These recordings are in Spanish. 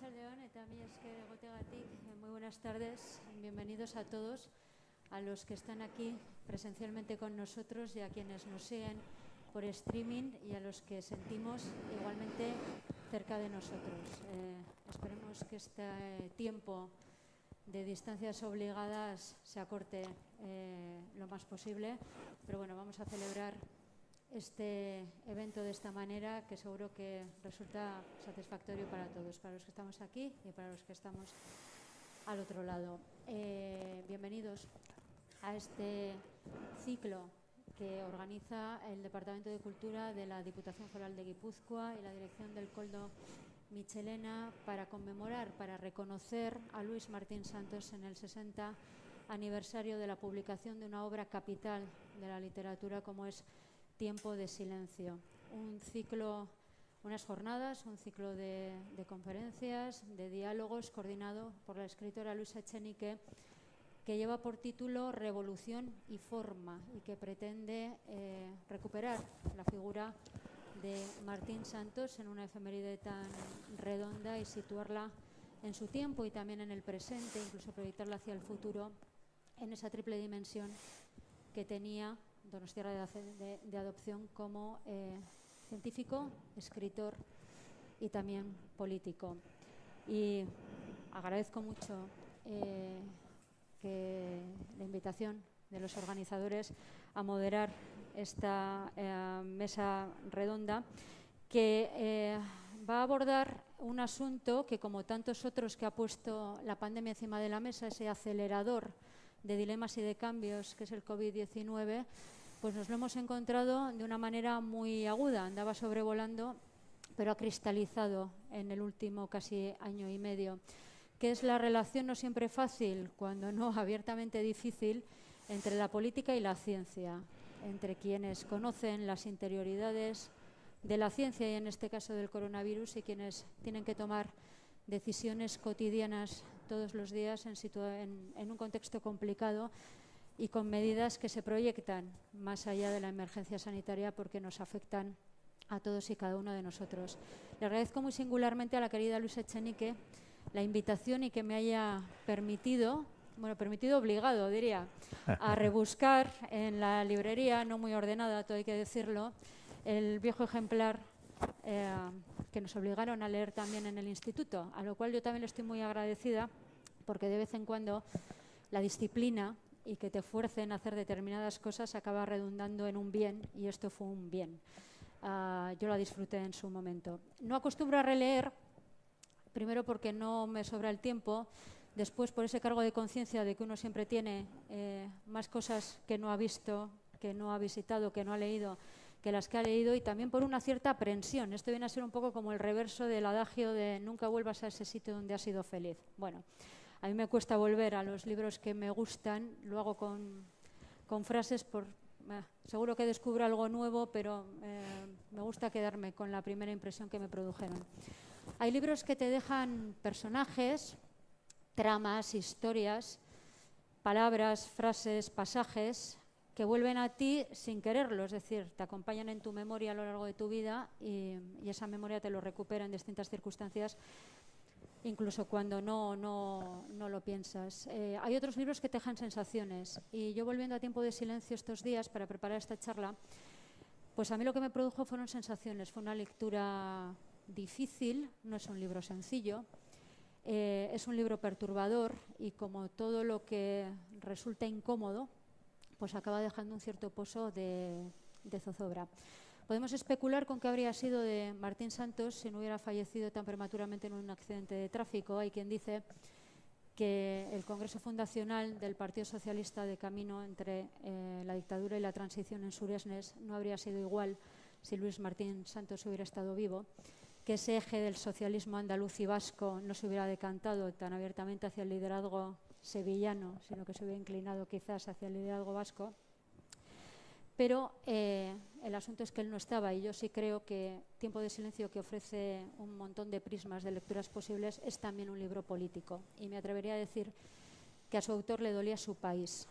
Arratsaldeon eta mila esker egoteagatik. Muy buenas tardes. Bienvenidos a todos, a los que están aquí presencialmente con nosotros y a quienes nos siguen por streaming y a los que sentimos igualmente cerca de nosotros. Esperemos que este tiempo de distancias obligadas se acorte lo más posible, pero bueno, vamos a celebrar este evento de esta manera, que seguro que resulta satisfactorio para todos, para los que estamos aquí y para los que estamos al otro lado. Bienvenidos a este ciclo que organiza el Departamento de Cultura de la Diputación Foral de Guipúzcoa y la Dirección del Koldo Mitxelena para conmemorar, para reconocer a Luis Martín Santos en el 60 aniversario de la publicación de una obra capital de la literatura como es Tiempo de silencio. Un ciclo, unas jornadas, un ciclo de conferencias, de diálogos coordinado por la escritora Luisa Echenique, que lleva por título Revolución y forma y que pretende recuperar la figura de Martín Santos en una efeméride tan redonda y situarla en su tiempo y también en el presente, incluso proyectarla hacia el futuro en esa triple dimensión que tenía donostiarra de adopción como científico, escritor y también político. Y agradezco mucho que la invitación de los organizadores a moderar esta mesa redonda que va a abordar un asunto que, como tantos otros que ha puesto la pandemia encima de la mesa, ese acelerador de dilemas y de cambios que es el COVID-19, pues nos lo hemos encontrado de una manera muy aguda. Andaba sobrevolando, pero ha cristalizado en el último casi año y medio, que es la relación no siempre fácil, cuando no abiertamente difícil, entre la política y la ciencia, entre quienes conocen las interioridades de la ciencia y en este caso del coronavirus y quienes tienen que tomar decisiones cotidianas todos los días en un contexto complicado y con medidas que se proyectan más allá de la emergencia sanitaria porque nos afectan a todos y cada uno de nosotros. Le agradezco muy singularmente a la querida Luisa Echenique la invitación y que me haya permitido obligado, diría, a rebuscar en la librería, no muy ordenada, todo hay que decirlo, el viejo ejemplar que nos obligaron a leer también en el instituto, a lo cual yo también le estoy muy agradecida porque de vez en cuando la disciplina y que te fuercen a hacer determinadas cosas acaba redundando en un bien y esto fue un bien. Yo la disfruté en su momento. No acostumbro a releer, primero porque no me sobra el tiempo, después por ese cargo de conciencia de que uno siempre tiene más cosas que no ha visto, que no ha visitado, que no ha leído, que las que ha leído, y también por una cierta aprensión. Esto viene a ser un poco como el reverso del adagio de nunca vuelvas a ese sitio donde has sido feliz. Bueno, a mí me cuesta volver a los libros que me gustan, lo hago con frases, seguro que descubro algo nuevo, pero me gusta quedarme con la primera impresión que me produjeron. Hay libros que te dejan personajes, tramas, historias, palabras, frases, pasajes que vuelven a ti sin quererlo, es decir, te acompañan en tu memoria a lo largo de tu vida y esa memoria te lo recupera en distintas circunstancias, incluso cuando no lo piensas. Hay otros libros que te dejan sensaciones y yo, volviendo a Tiempo de silencio estos días para preparar esta charla, pues a mí lo que me produjo fueron sensaciones. Fue una lectura difícil, no es un libro sencillo, es un libro perturbador y, como todo lo que resulta incómodo, pues acaba dejando un cierto pozo de zozobra. Podemos especular con qué habría sido de Martín Santos si no hubiera fallecido tan prematuramente en un accidente de tráfico. Hay quien dice que el Congreso Fundacional del Partido Socialista, de camino entre la dictadura y la transición en Suresnes, no habría sido igual si Luis Martín Santos hubiera estado vivo, que ese eje del socialismo andaluz y vasco no se hubiera decantado tan abiertamente hacia el liderazgo sevillano, sino que se hubiera inclinado quizás hacia el liderazgo vasco. Pero el asunto es que él no estaba, y yo sí creo que Tiempo de silencio, que ofrece un montón de prismas de lecturas posibles, es también un libro político. Y me atrevería a decir que a su autor le dolía su país,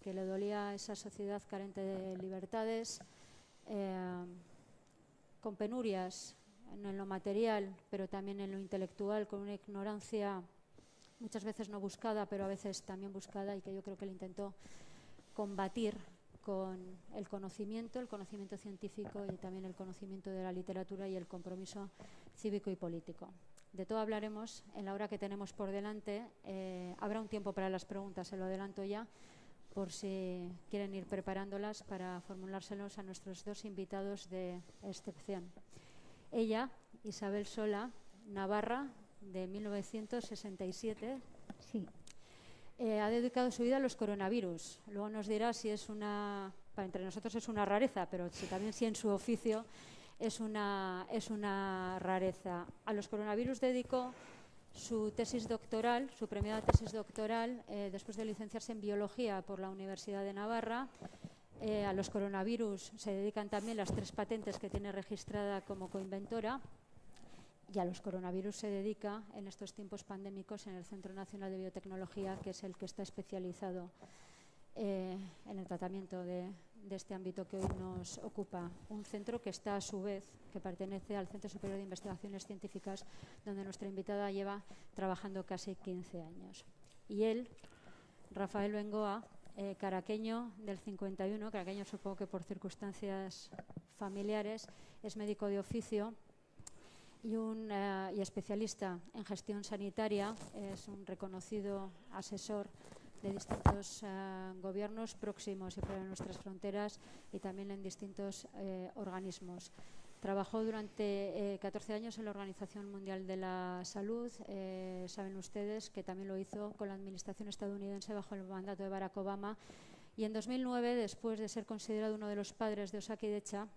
que le dolía esa sociedad carente de libertades, con penurias en lo material, pero también en lo intelectual, con una ignorancia muchas veces no buscada, pero a veces también buscada, y que yo creo que él intentó combatir con el conocimiento científico y también el conocimiento de la literatura y el compromiso cívico y político. De todo hablaremos en la hora que tenemos por delante. Habrá un tiempo para las preguntas, se lo adelanto ya, por si quieren ir preparándolas para formulárselos a nuestros dos invitados de excepción. Ella, Isabel Sola, navarra, de 1967. Sí. Ha dedicado su vida a los coronavirus. Luego nos dirá si es entre nosotros es una rareza, pero también si en su oficio es una rareza. A los coronavirus dedicó su tesis doctoral, su premiada tesis doctoral, después de licenciarse en biología por la Universidad de Navarra. A los coronavirus se dedican también las 3 patentes que tiene registrada como coinventora. Y a los coronavirus se dedica en estos tiempos pandémicos en el Centro Nacional de Biotecnología, que es el que está especializado en el tratamiento de este ámbito que hoy nos ocupa. Un centro que está a su vez, que pertenece al Centro Superior de Investigaciones Científicas, donde nuestra invitada lleva trabajando casi 15 años. Y él, Rafael Bengoa, caraqueño del 51, caraqueño supongo que por circunstancias familiares, es médico de oficio y especialista en gestión sanitaria. Es un reconocido asesor de distintos gobiernos próximos y fuera de nuestras fronteras, y también en distintos organismos. Trabajó durante 14 años en la Organización Mundial de la Salud. Saben ustedes que también lo hizo con la administración estadounidense bajo el mandato de Barack Obama. Y en 2009, después de ser considerado uno de los padres de Osakidetza,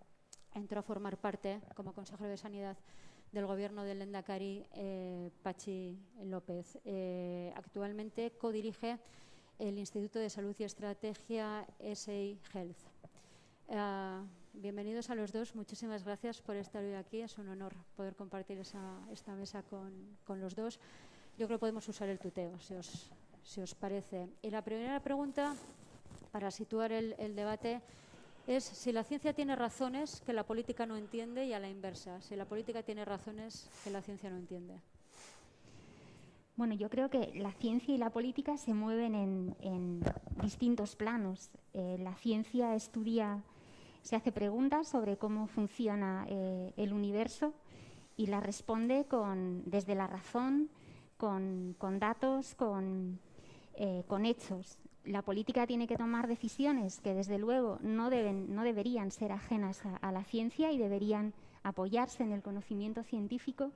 entró a formar parte, como consejero de Sanidad, del gobierno del Lehendakari Patxi López. Actualmente codirige el Instituto de Salud y Estrategia SA Health. Bienvenidos a los dos, muchísimas gracias por estar hoy aquí. Es un honor poder compartir esta mesa con los dos. Yo creo que podemos usar el tuteo, si os parece. Y la primera pregunta, para situar el debate, es si la ciencia tiene razones que la política no entiende, y a la inversa, si la política tiene razones que la ciencia no entiende. Bueno, yo creo que la ciencia y la política se mueven en distintos planos. La ciencia se hace preguntas sobre cómo funciona el universo y las responde desde la razón, con datos, con hechos. La política tiene que tomar decisiones que, desde luego, no deberían ser ajenas a la ciencia y deberían apoyarse en el conocimiento científico,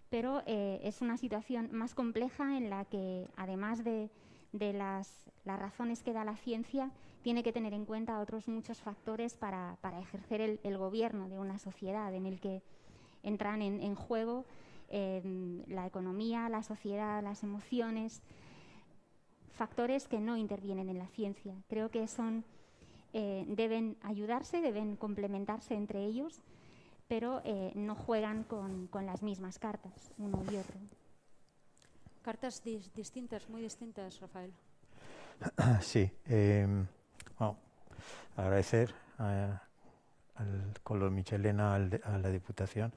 pero es una situación más compleja en la que, además de las razones que da la ciencia, tiene que tener en cuenta otros muchos factores para ejercer el gobierno de una sociedad, en el que entran en juego la economía, la sociedad, las emociones, factores que no intervienen en la ciencia. Creo que deben ayudarse, deben complementarse entre ellos, pero no juegan con las mismas cartas, uno y otro. Cartas distintas, muy distintas, Rafael. Sí. Bueno, agradecer al Color Michelena, a la Diputación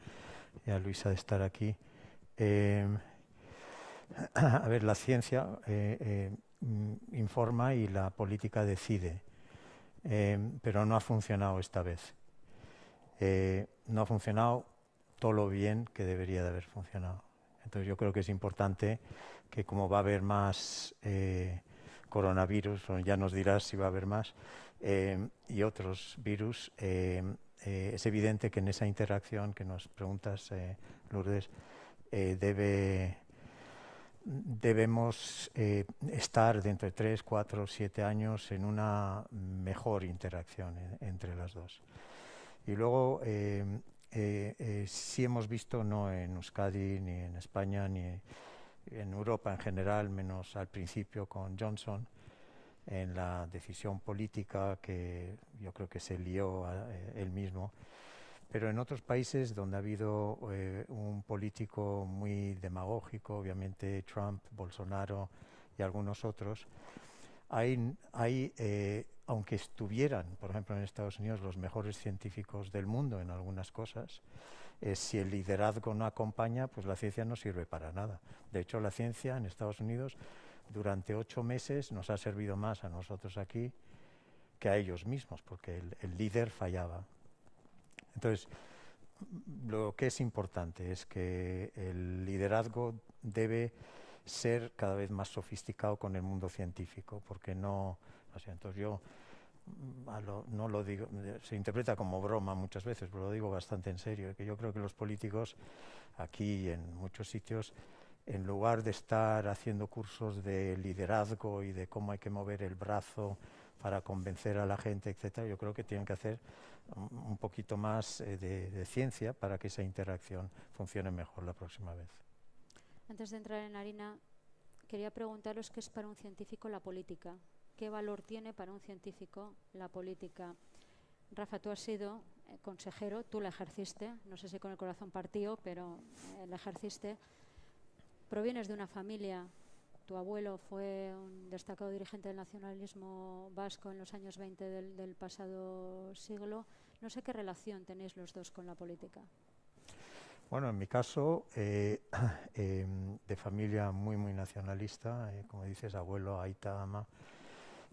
y a Luisa de estar aquí. A ver, la ciencia informa y la política decide, pero no ha funcionado esta vez. No ha funcionado todo lo bien que debería de haber funcionado. Entonces yo creo que es importante que, como va a haber más coronavirus, o ya nos dirás si va a haber más, y otros virus, es evidente que en esa interacción que nos preguntas, Lourdes, debemos estar dentro de 3, 4, 7 años en una mejor interacción entre las dos. Y luego, sí hemos visto, no en Euskadi, ni en España, ni en Europa en general, menos al principio con Johnson, en la decisión política que yo creo que se lió él mismo. Pero en otros países donde ha habido un político muy demagógico, obviamente Trump, Bolsonaro y algunos otros, aunque estuvieran, por ejemplo, en Estados Unidos los mejores científicos del mundo en algunas cosas, si el liderazgo no acompaña, pues la ciencia no sirve para nada. De hecho, la ciencia en Estados Unidos durante 8 meses nos ha servido más a nosotros aquí que a ellos mismos, porque el líder fallaba. Entonces, lo que es importante es que el liderazgo debe ser cada vez más sofisticado con el mundo científico, porque no, o sea, entonces yo no lo digo, se interpreta como broma muchas veces, pero lo digo bastante en serio, que yo creo que los políticos aquí y en muchos sitios, en lugar de estar haciendo cursos de liderazgo y de cómo hay que mover el brazo para convencer a la gente, etcétera, yo creo que tienen que hacer un poquito más de ciencia para que esa interacción funcione mejor la próxima vez. Antes de entrar en harina, quería preguntaros qué es para un científico la política. ¿Qué valor tiene para un científico la política? Rafa, tú has sido consejero, tú la ejerciste, no sé si con el corazón partido, pero la ejerciste. Provienes de una familia, tu abuelo fue un destacado dirigente del nacionalismo vasco en los años 20 del pasado siglo. No sé qué relación tenéis los dos con la política. Bueno, en mi caso, de familia muy, muy nacionalista, como dices, abuelo, aita, ama,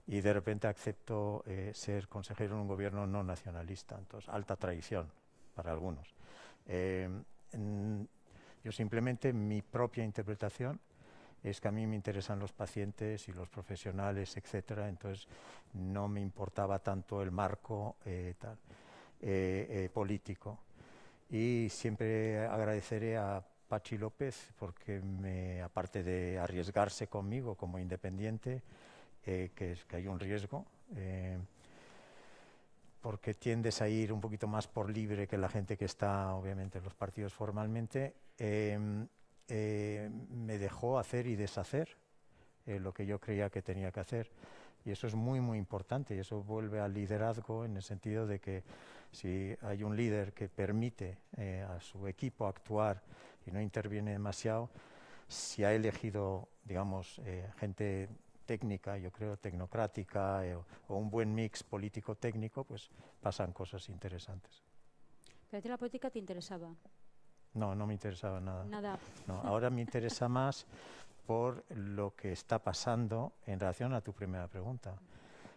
y de repente acepto ser consejero en un gobierno no nacionalista, entonces alta traición para algunos. Yo simplemente, mi propia interpretación es que a mí me interesan los pacientes y los profesionales, etcétera, entonces no me importaba tanto el marco político. Y siempre agradeceré a Pachi López porque aparte de arriesgarse conmigo como independiente, que hay un riesgo, porque tiendes a ir un poquito más por libre que la gente que está obviamente en los partidos formalmente, me dejó hacer y deshacer lo que yo creía que tenía que hacer. Y eso es muy, muy importante, y eso vuelve al liderazgo en el sentido de que si hay un líder que permite a su equipo actuar y no interviene demasiado, si ha elegido, digamos, gente técnica, yo creo, tecnocrática, o un buen mix político-técnico, pues pasan cosas interesantes. ¿Pero a ti la política te interesaba? No, no me interesaba nada. Nada. No, ahora me interesa más por lo que está pasando en relación a tu primera pregunta.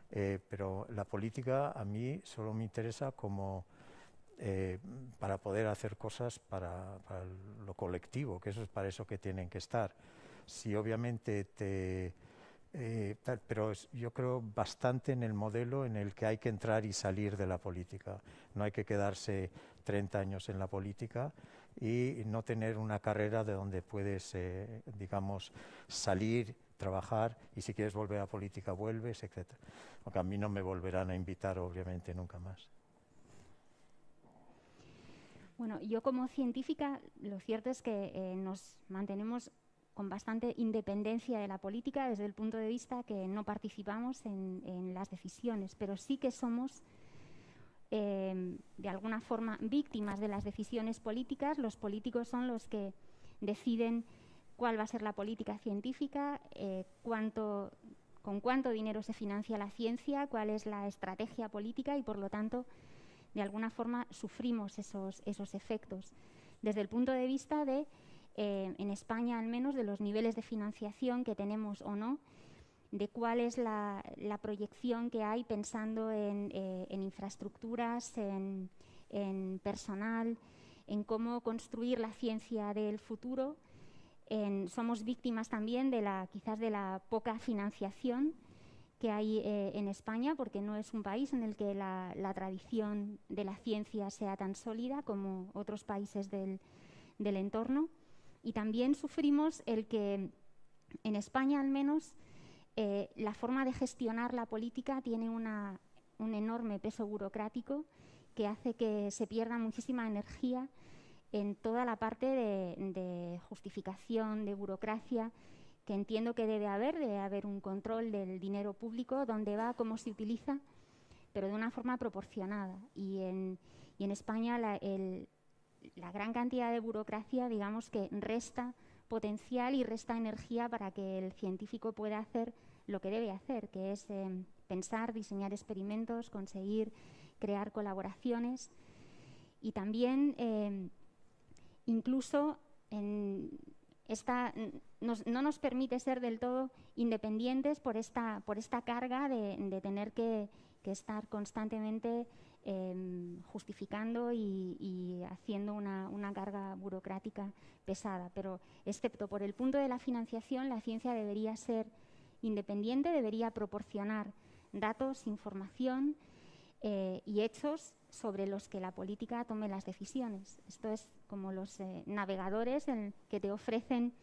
Pero la política a mí solo me interesa como para poder hacer cosas para lo colectivo, que eso es para eso que tienen que estar. Si obviamente pero yo creo bastante en el modelo en el que hay que entrar y salir de la política. No hay que quedarse 30 años en la política y no tener una carrera de donde puedes, digamos, salir, trabajar, y si quieres volver a la política vuelves, etc. Aunque a mí no me volverán a invitar, obviamente, nunca más. Bueno, yo como científica, lo cierto es que nos mantenemos con bastante independencia de la política desde el punto de vista que no participamos en las decisiones, pero sí que somos de alguna forma víctimas de las decisiones políticas. Los políticos son los que deciden cuál va a ser la política científica, con cuánto dinero se financia la ciencia, cuál es la estrategia política, y por lo tanto de alguna forma sufrimos esos efectos. Desde el punto de vista de, en España al menos, de los niveles de financiación que tenemos o no, de cuál es la proyección que hay pensando en infraestructuras, en personal, en cómo construir la ciencia del futuro. Somos víctimas también quizás de la poca financiación que hay en España, porque no es un país en el que la tradición de la ciencia sea tan sólida como otros países del entorno. Y también sufrimos el que en España al menos la forma de gestionar la política tiene un enorme peso burocrático que hace que se pierda muchísima energía en toda la parte de justificación, de burocracia, que entiendo que debe haber un control del dinero público, dónde va, cómo se utiliza, pero de una forma proporcionada. Y en España la gran cantidad de burocracia, digamos, que resta potencial y resta energía para que el científico pueda hacer lo que debe hacer, que es pensar, diseñar experimentos, conseguir crear colaboraciones. Y también incluso no nos permite ser del todo independientes por esta carga de tener que estar constantemente justificando y haciendo una carga burocrática pesada. Pero excepto por el punto de la financiación, la ciencia debería ser independiente, debería proporcionar datos, información y hechos sobre los que la política tome las decisiones. Esto es como los navegadores que te ofrecen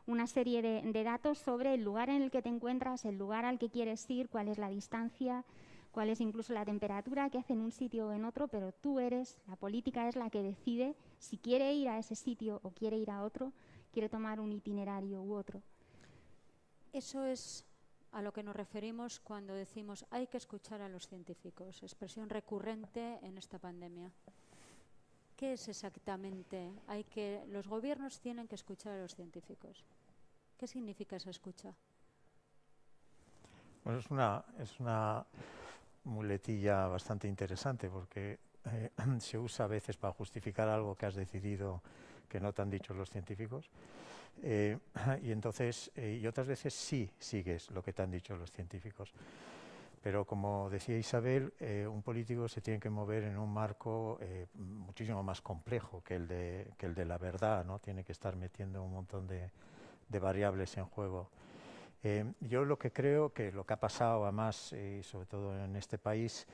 una serie de datos sobre el lugar en el que te encuentras, el lugar al que quieres ir, cuál es la distancia, cuál es incluso la temperatura que hace en un sitio o en otro, pero la política es la que decide si quiere ir a ese sitio o quiere ir a otro, quiere tomar un itinerario u otro. Eso es a lo que nos referimos cuando decimos hay que escuchar a los científicos, expresión recurrente en esta pandemia. ¿Qué es exactamente? Los gobiernos tienen que escuchar a los científicos. ¿Qué significa esa escucha? Bueno, es una muletilla bastante interesante porque se usa a veces para justificar algo que has decidido que no te han dicho los científicos. Y entonces, y otras veces sí sigues lo que te han dicho los científicos. Pero como decía Isabel, un político se tiene que mover en un marco muchísimo más complejo que el de la verdad, ¿no? Tiene que estar metiendo un montón de variables en juego. Yo lo que creo que lo que ha pasado además, y sobre todo en este país,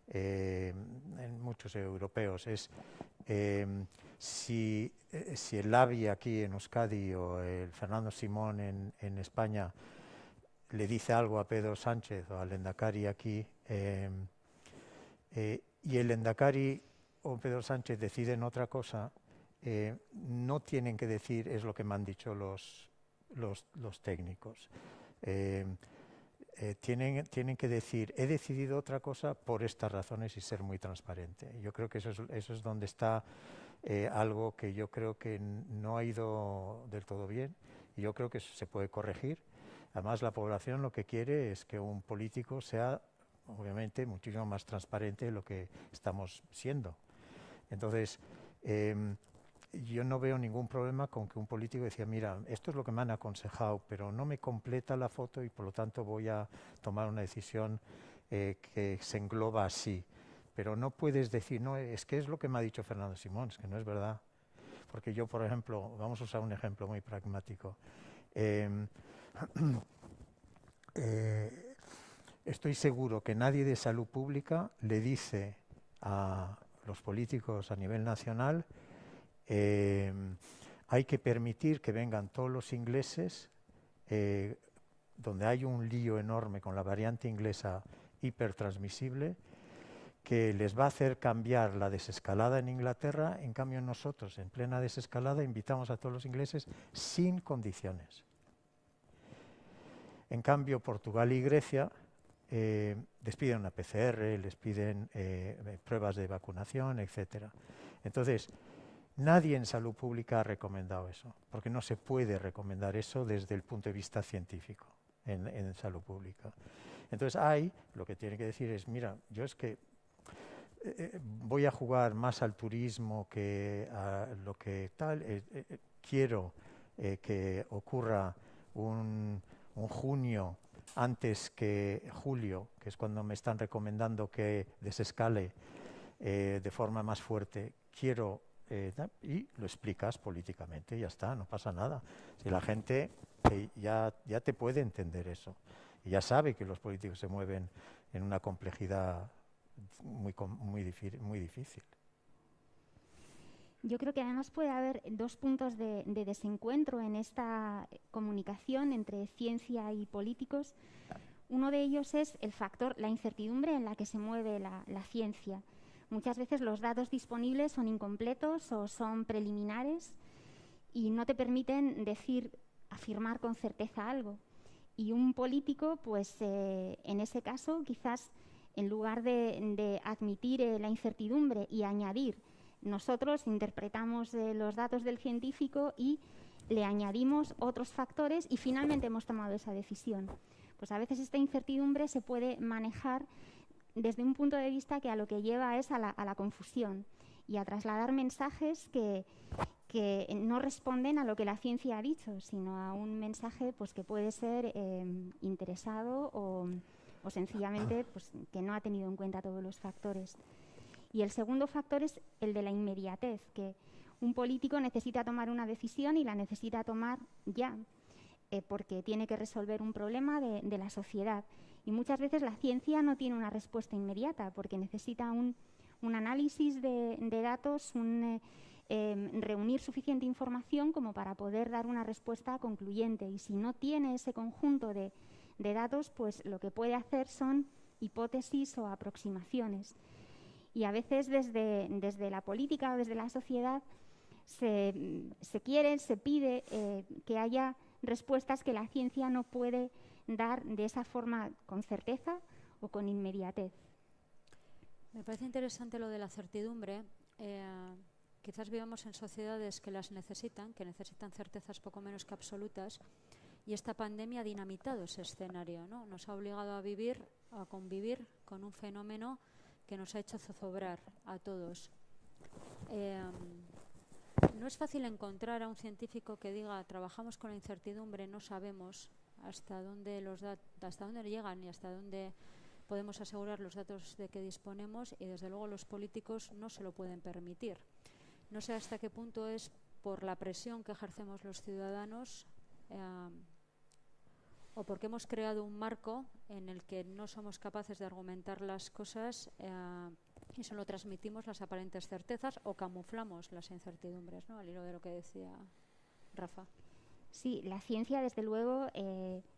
en muchos europeos, es si el Labi aquí en Euskadi o el Fernando Simón en España le dice algo a Pedro Sánchez o al Endacari aquí, y el Endacari o Pedro Sánchez deciden otra cosa, no tienen que decir es lo que me han dicho los técnicos. Tienen que decir he decidido otra cosa por estas razones y ser muy transparente. Yo creo que eso es donde está algo que yo creo que no ha ido del todo bien y yo creo que eso se puede corregir. Además, la población lo que quiere es que un político sea, obviamente, muchísimo más transparente de lo que estamos siendo. Entonces, yo no veo ningún problema con que un político decía, mira, esto es lo que me han aconsejado, pero no me completa la foto y por lo tanto voy a tomar una decisión que se engloba así. Pero no puedes decir, no, es que es lo que me ha dicho Fernando Simón, es que no es verdad. Porque yo, por ejemplo, vamos a usar un ejemplo muy pragmático. Estoy seguro que nadie de salud pública le dice a los políticos a nivel nacional hay que permitir que vengan todos los ingleses donde hay un lío enorme con la variante inglesa hipertransmisible que les va a hacer cambiar la desescalada en Inglaterra. En cambio nosotros en plena desescalada invitamos a todos los ingleses sin condiciones. En cambio Portugal y Grecia les piden una PCR, les piden pruebas de vacunación, etc. Entonces nadie en salud pública ha recomendado eso, porque no se puede recomendar eso desde el punto de vista científico en salud pública. Entonces lo que tiene que decir es, mira, yo es que voy a jugar más al turismo que a lo que tal, quiero que ocurra un junio antes que julio, que es cuando me están recomendando que desescale de forma más fuerte, quiero y lo explicas políticamente, ya está, no pasa nada. Si la gente ya te puede entender eso y ya sabe que los políticos se mueven en una complejidad muy difícil. Yo creo que además puede haber dos puntos de desencuentro en esta comunicación entre ciencia y políticos. Uno de ellos es el factor, la incertidumbre en la que se mueve la ciencia. Muchas veces los datos disponibles son incompletos o son preliminares y no te permiten afirmar con certeza algo. Y un político, pues en ese caso, quizás en lugar de admitir la incertidumbre y añadir, nosotros interpretamos los datos del científico y le añadimos otros factores y finalmente hemos tomado esa decisión. Pues a veces esta incertidumbre se puede manejar desde un punto de vista que a lo que lleva es a la confusión y a trasladar mensajes que que no responden a lo que la ciencia ha dicho, sino a un mensaje pues, que puede ser interesado o sencillamente pues, que no ha tenido en cuenta todos los factores. Y el segundo factor es el de la inmediatez, que un político necesita tomar una decisión y la necesita tomar ya, porque tiene que resolver un problema de la sociedad. Y muchas veces la ciencia no tiene una respuesta inmediata, porque necesita un análisis de datos, reunir suficiente información como para poder dar una respuesta concluyente. Y si no tiene ese conjunto de datos, pues lo que puede hacer son hipótesis o aproximaciones. Y a veces desde la política o desde la sociedad se pide que haya respuestas que la ciencia no puede dar de esa forma con certeza o con inmediatez. Me parece interesante lo de la certidumbre. Quizás vivamos en sociedades que las necesitan, que necesitan certezas poco menos que absolutas, y esta pandemia ha dinamitado ese escenario, ¿no? Nos ha obligado a convivir con un fenómeno que nos ha hecho zozobrar a todos. No es fácil encontrar a un científico que diga trabajamos con la incertidumbre, no sabemos hasta dónde llegan y hasta dónde podemos asegurar los datos de que disponemos, y desde luego los políticos no se lo pueden permitir. No sé hasta qué punto es por la presión que ejercemos los ciudadanos o porque hemos creado un marco en el que no somos capaces de argumentar las cosas y solo transmitimos las aparentes certezas o camuflamos las incertidumbres, ¿no? Al hilo de lo que decía Rafa. Sí, la ciencia desde luego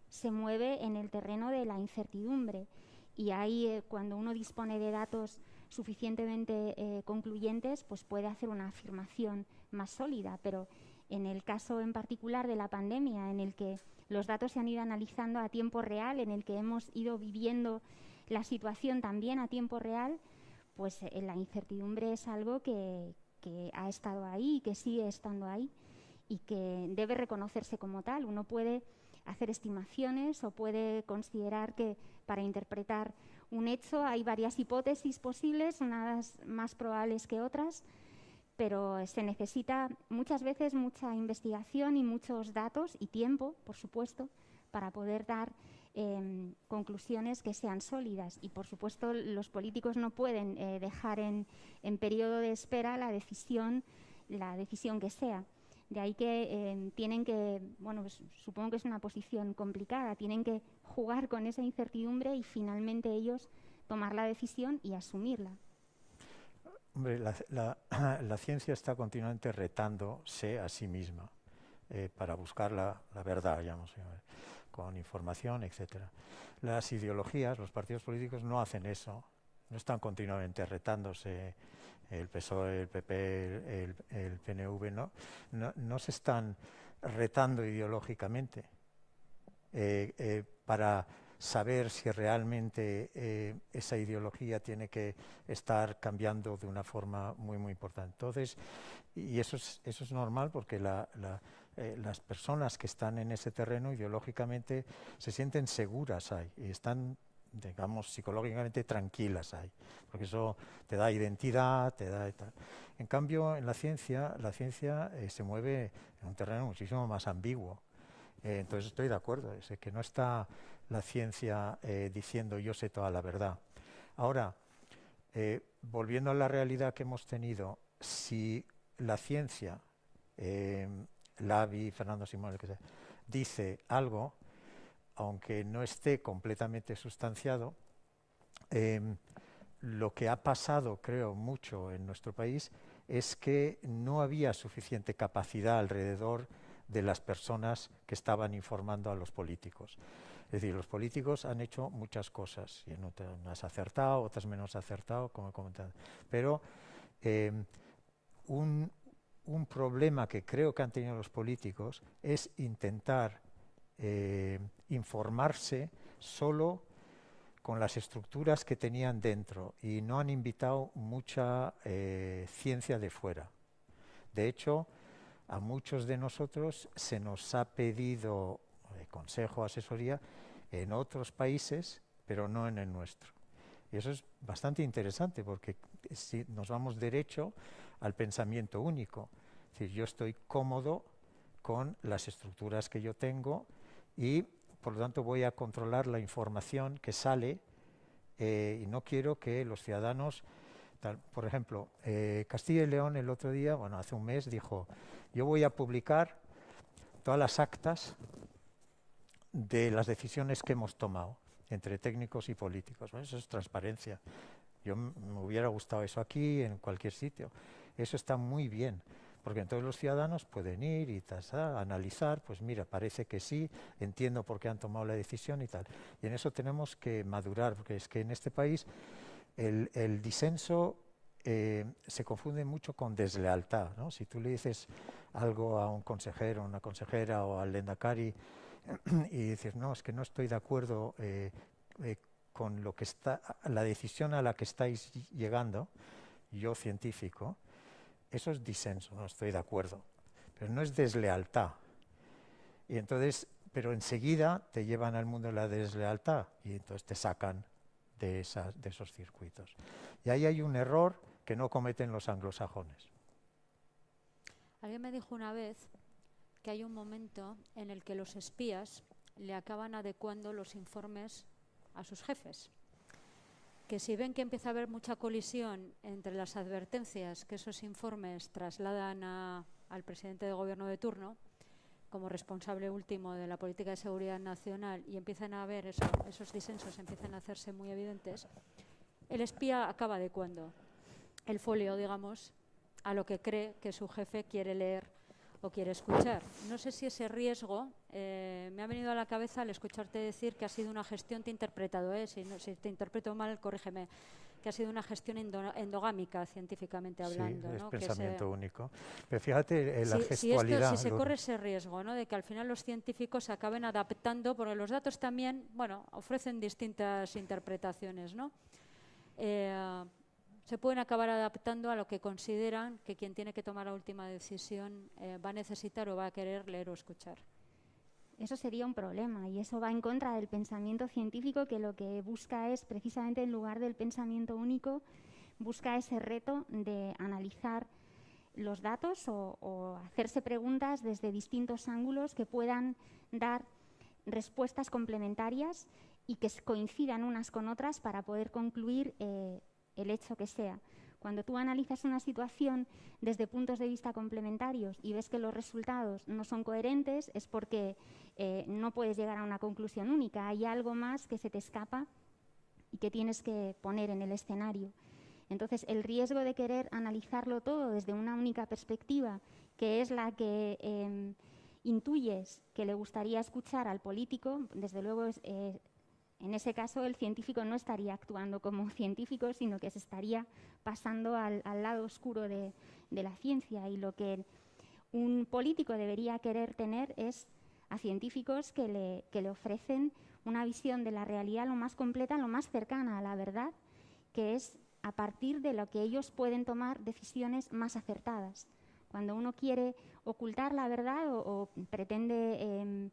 se mueve en el terreno de la incertidumbre, y ahí cuando uno dispone de datos suficientemente concluyentes, pues puede hacer una afirmación más sólida. Pero en el caso en particular de la pandemia, en el que los datos se han ido analizando a tiempo real, en el que hemos ido viviendo la situación también a tiempo real, pues la incertidumbre es algo que ha estado ahí y que sigue estando ahí y que debe reconocerse como tal. Uno puede hacer estimaciones o puede considerar que para interpretar un hecho hay varias hipótesis posibles, unas más probables que otras, pero se necesita muchas veces mucha investigación y muchos datos y tiempo, por supuesto, para poder dar conclusiones que sean sólidas. Y, por supuesto, los políticos no pueden dejar en periodo de espera la decisión que sea. De ahí que tienen que, bueno, pues, supongo que es una posición complicada, tienen que jugar con esa incertidumbre y finalmente ellos tomar la decisión y asumirla. Hombre, la ciencia está continuamente retándose a sí misma para buscar la verdad, digamos, con información, etcétera. Las ideologías, los partidos políticos no hacen eso, no están continuamente retándose. El PSOE, el PP, el PNV no se están retando ideológicamente para saber si realmente esa ideología tiene que estar cambiando de una forma muy, muy importante. Entonces, y eso es normal porque las personas que están en ese terreno ideológicamente se sienten seguras ahí y están, digamos, psicológicamente tranquilas ahí, porque eso te da identidad, te da tal. En cambio, en la ciencia se mueve en un terreno muchísimo más ambiguo. Entonces estoy de acuerdo, es que no está la ciencia diciendo yo sé toda la verdad. Ahora, volviendo a la realidad que hemos tenido, si la ciencia, Lavi, Fernando Simón, el que sea, dice algo, aunque no esté completamente sustanciado, lo que ha pasado, creo, mucho en nuestro país es que no había suficiente capacidad alrededor de las personas que estaban informando a los políticos. Es decir, los políticos han hecho muchas cosas, y en unas acertado, otras menos acertado, como he comentado. Pero un problema que creo que han tenido los políticos es intentar informarse solo con las estructuras que tenían dentro y no han invitado mucha ciencia de fuera. De hecho, a muchos de nosotros se nos ha pedido consejo, asesoría en otros países, pero no en el nuestro. Y eso es bastante interesante porque si nos vamos derecho al pensamiento único. Es Es decir, yo estoy cómodo con las estructuras que yo tengo y, por lo tanto, voy a controlar la información que sale y no quiero que los ciudadanos... Por ejemplo, Castilla y León el otro día, bueno, hace un mes, dijo, yo voy a publicar todas las actas de las decisiones que hemos tomado entre técnicos y políticos. Bueno, eso es transparencia. Me hubiera gustado eso aquí, en cualquier sitio. Eso está muy bien, porque entonces los ciudadanos pueden ir y analizar, pues mira, parece que sí, entiendo por qué han tomado la decisión y tal. Y en eso tenemos que madurar, porque es que en este país el disenso se confunde mucho con deslealtad, ¿no? Si tú le dices algo a un consejero, una consejera o al Lehendakari y dices, no, es que no estoy de acuerdo con lo que está, la decisión a la que estáis llegando, yo científico, eso es disenso, no estoy de acuerdo, pero no es deslealtad. Y entonces, pero enseguida te llevan al mundo de la deslealtad y entonces te sacan de esos circuitos. Y ahí hay un error que no cometen los anglosajones. Alguien me dijo una vez que hay un momento en el que los espías le acaban adecuando los informes a sus jefes. Que si ven que empieza a haber mucha colisión entre las advertencias que esos informes trasladan al presidente de gobierno de turno, como responsable último de la política de seguridad nacional, y empiezan a haber esos disensos, empiezan a hacerse muy evidentes, el espía acaba adecuando el folio, digamos, a lo que cree que su jefe quiere leer o quiere escuchar. No sé si ese riesgo me ha venido a la cabeza al escucharte decir que ha sido una gestión, te he interpretado, si te interpreto mal, corrígeme, que ha sido una gestión endogámica, científicamente hablando. Sí, es ¿no? pensamiento único. Pero fíjate la gestualidad. Si se corre ese riesgo, ¿no? De que al final los científicos se acaben adaptando, porque los datos también, bueno, ofrecen distintas interpretaciones, ¿no? Se pueden acabar adaptando a lo que consideran que quien tiene que tomar la última decisión va a necesitar o va a querer leer o escuchar. Eso sería un problema y eso va en contra del pensamiento científico, que lo que busca es, precisamente en lugar del pensamiento único, busca ese reto de analizar los datos o hacerse preguntas desde distintos ángulos que puedan dar respuestas complementarias y que coincidan unas con otras para poder concluir el hecho que sea. Cuando tú analizas una situación desde puntos de vista complementarios y ves que los resultados no son coherentes, es porque no puedes llegar a una conclusión única. Hay algo más que se te escapa y que tienes que poner en el escenario. Entonces, el riesgo de querer analizarlo todo desde una única perspectiva, que es la que intuyes que le gustaría escuchar al político, desde luego en ese caso el científico no estaría actuando como científico, sino que se estaría pasando al lado oscuro de la ciencia. Y lo que un político debería querer tener es a científicos que le ofrecen una visión de la realidad lo más completa, lo más cercana a la verdad, que es a partir de lo que ellos pueden tomar decisiones más acertadas. Cuando uno quiere ocultar la verdad o pretende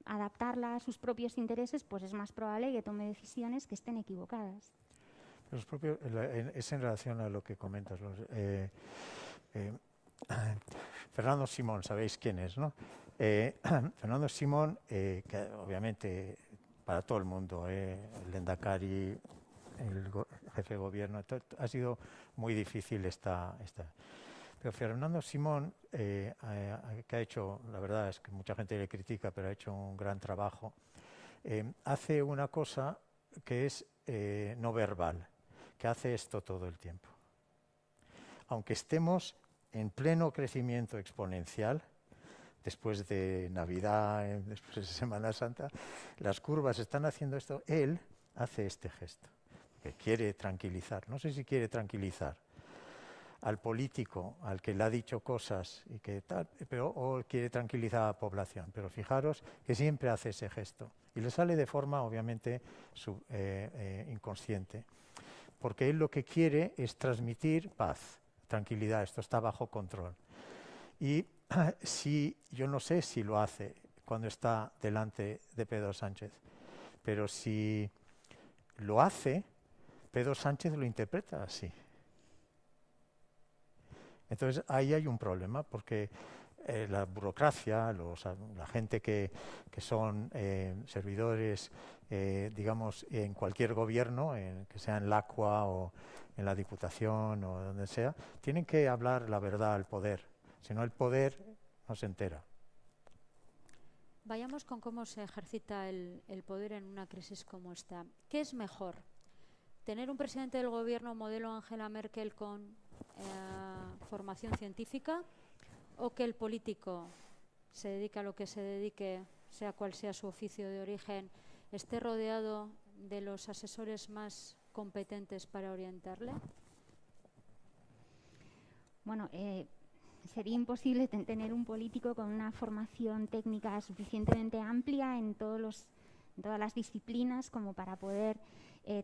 adaptarla a sus propios intereses, pues es más probable que tome decisiones que estén equivocadas. Es en relación a lo que comentas. Fernando Simón, sabéis quién es, ¿no? Fernando Simón, que obviamente para todo el mundo, el Lehendakari, el jefe de gobierno, ha sido muy difícil esta. Pero Fernando Simón, que ha hecho, la verdad es que mucha gente le critica, pero ha hecho un gran trabajo, hace una cosa que es no verbal, que hace esto todo el tiempo. Aunque estemos en pleno crecimiento exponencial, después de Navidad, después de Semana Santa, las curvas están haciendo esto, él hace este gesto, que quiere tranquilizar, no sé si quiere tranquilizar al político, al que le ha dicho cosas y que tal, o quiere tranquilizar a la población. Pero fijaros que siempre hace ese gesto y le sale de forma obviamente inconsciente, porque él lo que quiere es transmitir paz, tranquilidad, esto está bajo control. Y yo no sé si lo hace cuando está delante de Pedro Sánchez, pero si lo hace, Pedro Sánchez lo interpreta así. Entonces ahí hay un problema porque la burocracia, la gente que son servidores, digamos, en cualquier gobierno, que sea en LACUA o en la Diputación o donde sea, tienen que hablar la verdad al poder. Si no, el poder no se entera. Vayamos con cómo se ejercita el poder en una crisis como esta. ¿Qué es mejor? ¿Tener un presidente del gobierno modelo Angela Merkel con formación científica o que el político se dedique a lo que se dedique, sea cual sea su oficio de origen, esté rodeado de los asesores más competentes para orientarle? Bueno, sería imposible tener un político con una formación técnica suficientemente amplia en todas las disciplinas como para poder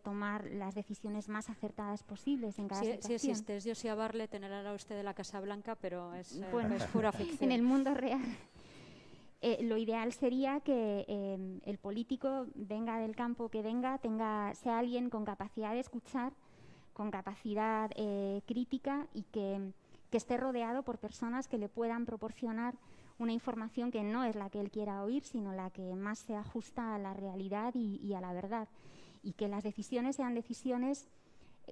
tomar las decisiones más acertadas posibles en cada situación. Sí existe, es Josia Bartlett, en el ala oeste de la Casa Blanca, pero es pura ficción. En el mundo real. Lo ideal sería que el político, venga del campo que venga, sea alguien con capacidad de escuchar, con capacidad crítica y que esté rodeado por personas que le puedan proporcionar una información que no es la que él quiera oír, sino la que más se ajusta a la realidad y a la verdad. Y que las decisiones sean decisiones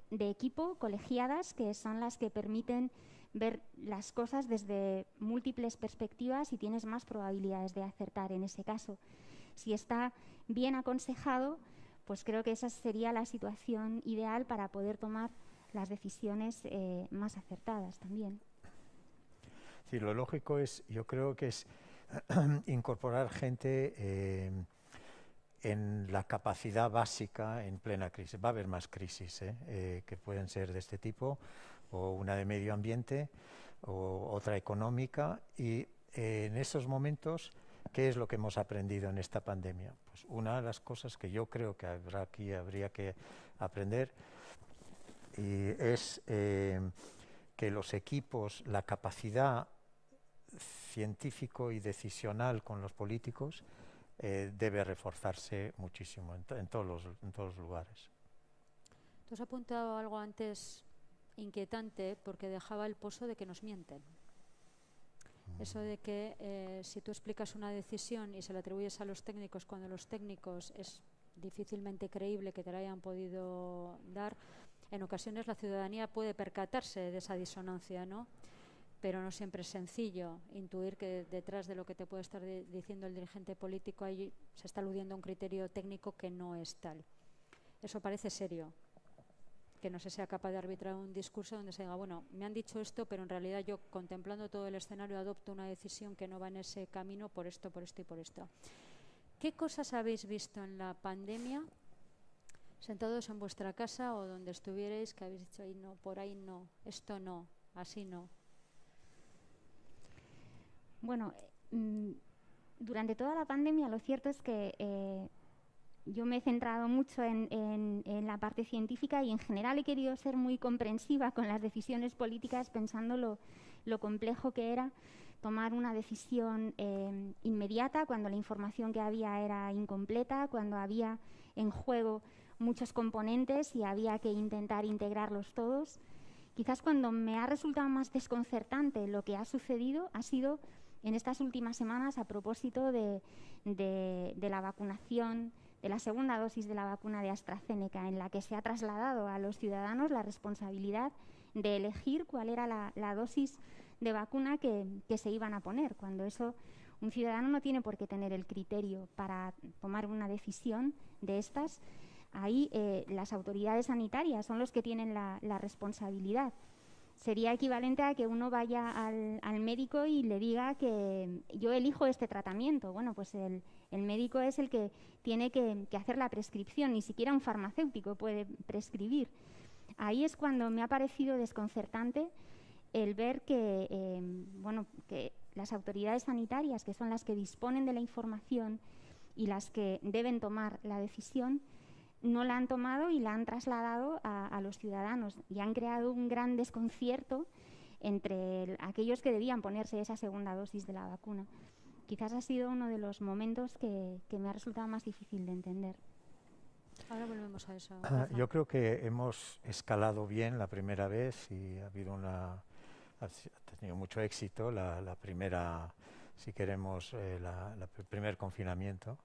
de equipo, colegiadas, que son las que permiten ver las cosas desde múltiples perspectivas y tienes más probabilidades de acertar en ese caso. Si está bien aconsejado, pues creo que esa sería la situación ideal para poder tomar las decisiones más acertadas también. Sí, lo lógico es, yo creo que es incorporar gente en la capacidad básica en plena crisis. Va a haber más crisis que pueden ser de este tipo, o una de medio ambiente, o otra económica, y en esos momentos, ¿qué es lo que hemos aprendido en esta pandemia? Pues una de las cosas que yo creo que habría que aprender y es que los equipos, la capacidad científico y decisional con los políticos debe reforzarse muchísimo en todos los lugares. Tú has apuntado algo antes inquietante porque dejaba el pozo de que nos mienten. Eso de que si tú explicas una decisión y se la atribuyes a los técnicos cuando los técnicos es difícilmente creíble que te la hayan podido dar, en ocasiones la ciudadanía puede percatarse de esa disonancia, ¿no? Pero no siempre es sencillo intuir que detrás de lo que te puede estar diciendo el dirigente político ahí se está aludiendo a un criterio técnico que no es tal. Eso parece serio, que no se sea capaz de arbitrar un discurso donde se diga, bueno, me han dicho esto, pero en realidad yo, contemplando todo el escenario, adopto una decisión que no va en ese camino por esto, por esto y por esto. ¿Qué cosas habéis visto en la pandemia, sentados en vuestra casa o donde estuvierais, que habéis dicho, ahí no, por ahí no, esto no, así no? Bueno, durante toda la pandemia lo cierto es que yo me he centrado mucho en la parte científica y en general he querido ser muy comprensiva con las decisiones políticas, pensando lo complejo que era tomar una decisión inmediata cuando la información que había era incompleta, cuando había en juego muchos componentes y había que intentar integrarlos todos. Quizás cuando me ha resultado más desconcertante lo que ha sucedido ha sido en estas últimas semanas a propósito de la vacunación, de la segunda dosis de la vacuna de AstraZeneca, en la que se ha trasladado a los ciudadanos la responsabilidad de elegir cuál era la dosis de vacuna que se iban a poner, cuando eso un ciudadano no tiene por qué tener el criterio para tomar una decisión de estas. Ahí las autoridades sanitarias son los que tienen la responsabilidad. Sería equivalente a que uno vaya al médico y le diga que yo elijo este tratamiento. Bueno, pues el médico es el que tiene que hacer la prescripción, ni siquiera un farmacéutico puede prescribir. Ahí es cuando me ha parecido desconcertante el ver que las autoridades sanitarias, que son las que disponen de la información y las que deben tomar la decisión, no la han tomado y la han trasladado a los ciudadanos y han creado un gran desconcierto entre aquellos que debían ponerse esa segunda dosis de la vacuna. Quizás ha sido uno de los momentos que me ha resultado más difícil de entender. Ahora volvemos a eso. Yo creo que hemos escalado bien la primera vez y ha habido ha tenido mucho éxito la primera, si queremos, el primer confinamiento.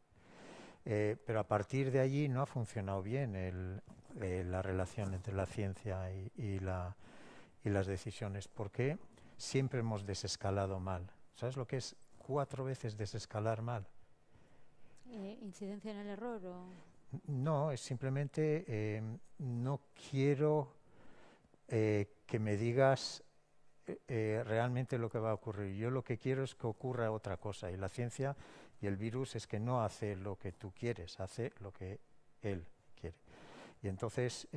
Pero a partir de allí no ha funcionado bien la relación entre la ciencia y las decisiones, porque siempre hemos desescalado mal. ¿Sabes lo que es 4 veces desescalar mal? ¿Incidencia en el error o...? No, es simplemente no quiero que me digas realmente lo que va a ocurrir. Yo lo que quiero es que ocurra otra cosa, y la ciencia y el virus es que no hace lo que tú quieres, hace lo que él quiere. Y entonces,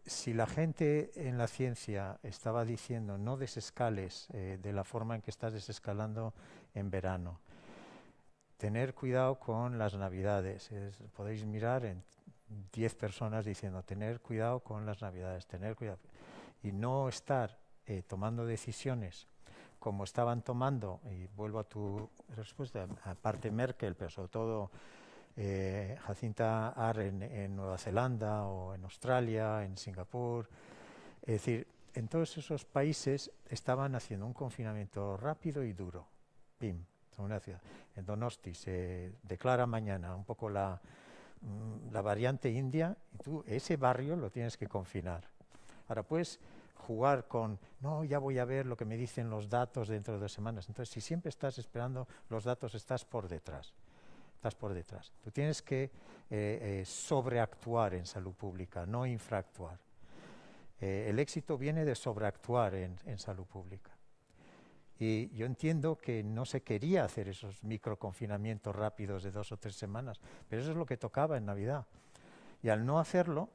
si la gente en la ciencia estaba diciendo no desescales de la forma en que estás desescalando en verano, tener cuidado con las navidades, podéis mirar en 10 personas diciendo tener cuidado con las navidades, tener cuidado, y no estar tomando decisiones como estaban tomando, y vuelvo a tu respuesta, aparte Merkel, pero sobre todo Jacinta Ardern en Nueva Zelanda o en Australia, en Singapur. Es decir, en todos esos países estaban haciendo un confinamiento rápido y duro. Pim, en una ciudad. En Donosti se declara mañana un poco la variante india, y tú ese barrio lo tienes que confinar. Ahora puedes jugar con, no, ya voy a ver lo que me dicen los datos dentro de 2 semanas. Entonces, si siempre estás esperando los datos, estás por detrás. Estás por detrás. Tú tienes que sobreactuar en salud pública, no infraactuar. El éxito viene de sobreactuar en salud pública. Y yo entiendo que no se quería hacer esos microconfinamientos rápidos de 2 o 3 semanas, pero eso es lo que tocaba en Navidad. Y al no hacerlo,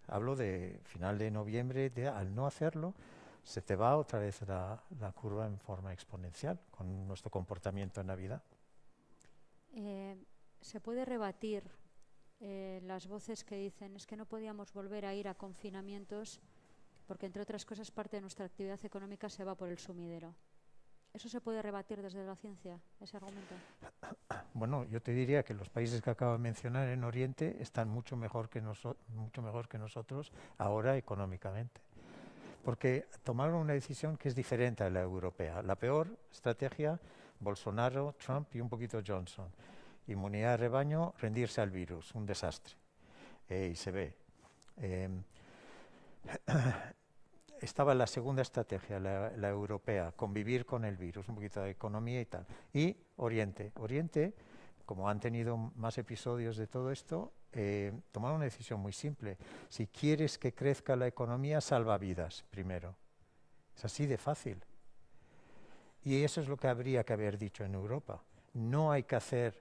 hablo de final de noviembre, al no hacerlo, se te va otra vez la curva en forma exponencial con nuestro comportamiento en Navidad. ¿Se puede rebatir las voces que dicen es que no podíamos volver a ir a confinamientos porque, entre otras cosas, parte de nuestra actividad económica se va por el sumidero? ¿Eso se puede rebatir desde la ciencia, ese argumento? Bueno, yo te diría que los países que acabo de mencionar en Oriente están mucho mejor que nosotros ahora económicamente. Porque tomaron una decisión que es diferente a la europea. La peor estrategia, Bolsonaro, Trump y un poquito Johnson. Inmunidad de rebaño, rendirse al virus, un desastre. Y se ve. Estaba la segunda estrategia, la europea, convivir con el virus, un poquito de economía y tal. Y Oriente. Oriente, como han tenido más episodios de todo esto, tomaron una decisión muy simple. Si quieres que crezca la economía, salva vidas primero. Es así de fácil. Y eso es lo que habría que haber dicho en Europa. No hay que hacer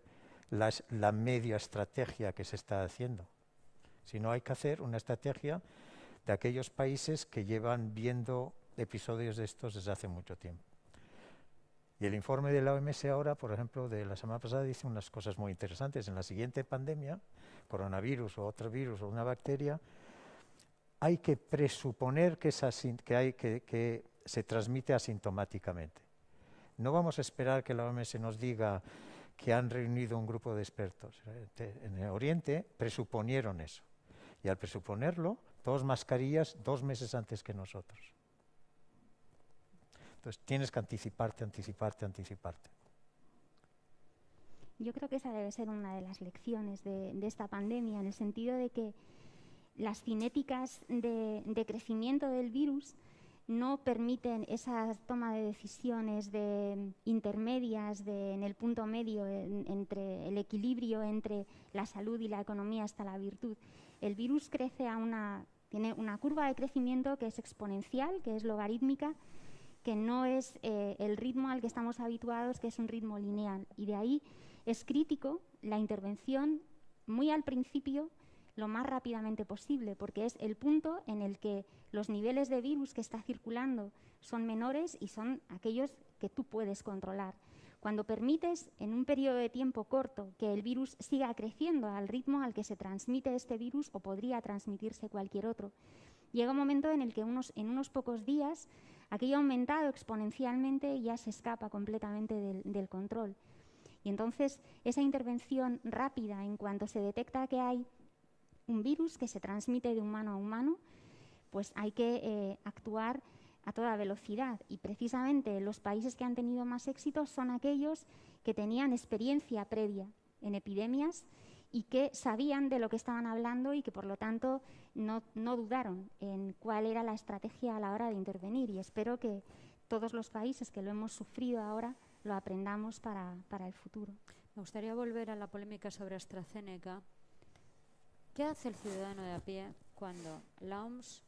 la media estrategia que se está haciendo, sino hay que hacer una estrategia de aquellos países que llevan viendo episodios de estos desde hace mucho tiempo. Y el informe de la OMS ahora, por ejemplo, de la semana pasada, dice unas cosas muy interesantes. En la siguiente pandemia, coronavirus o otro virus o una bacteria, hay que presuponer que se transmite asintomáticamente. No vamos a esperar que la OMS nos diga que han reunido un grupo de expertos. En el Oriente presuponieron eso. Y al presuponerlo, todos mascarillas 2 meses antes que nosotros. Entonces tienes que anticiparte. Yo creo que esa debe ser una de las lecciones de esta pandemia, en el sentido de que las cinéticas de crecimiento del virus no permiten esa toma de decisiones intermedias en el punto medio entre el equilibrio entre la salud y la economía hasta la virtud. El virus tiene una curva de crecimiento que es exponencial, que es logarítmica, que no es el ritmo al que estamos habituados, que es un ritmo lineal. Y de ahí es crítico la intervención muy al principio, lo más rápidamente posible, porque es el punto en el que los niveles de virus que está circulando son menores y son aquellos que tú puedes controlar. Cuando permites en un periodo de tiempo corto que el virus siga creciendo al ritmo al que se transmite este virus o podría transmitirse cualquier otro, llega un momento en el que en unos pocos días aquello aumentado exponencialmente ya se escapa completamente del control. Y entonces esa intervención rápida en cuanto se detecta que hay un virus que se transmite de humano a humano pues hay que actuar a toda velocidad. Y precisamente los países que han tenido más éxito son aquellos que tenían experiencia previa en epidemias y que sabían de lo que estaban hablando y que, por lo tanto, no dudaron en cuál era la estrategia a la hora de intervenir. Y espero que todos los países que lo hemos sufrido ahora lo aprendamos para el futuro. Me gustaría volver a la polémica sobre AstraZeneca. ¿Qué hace el ciudadano de a pie cuando la OMS,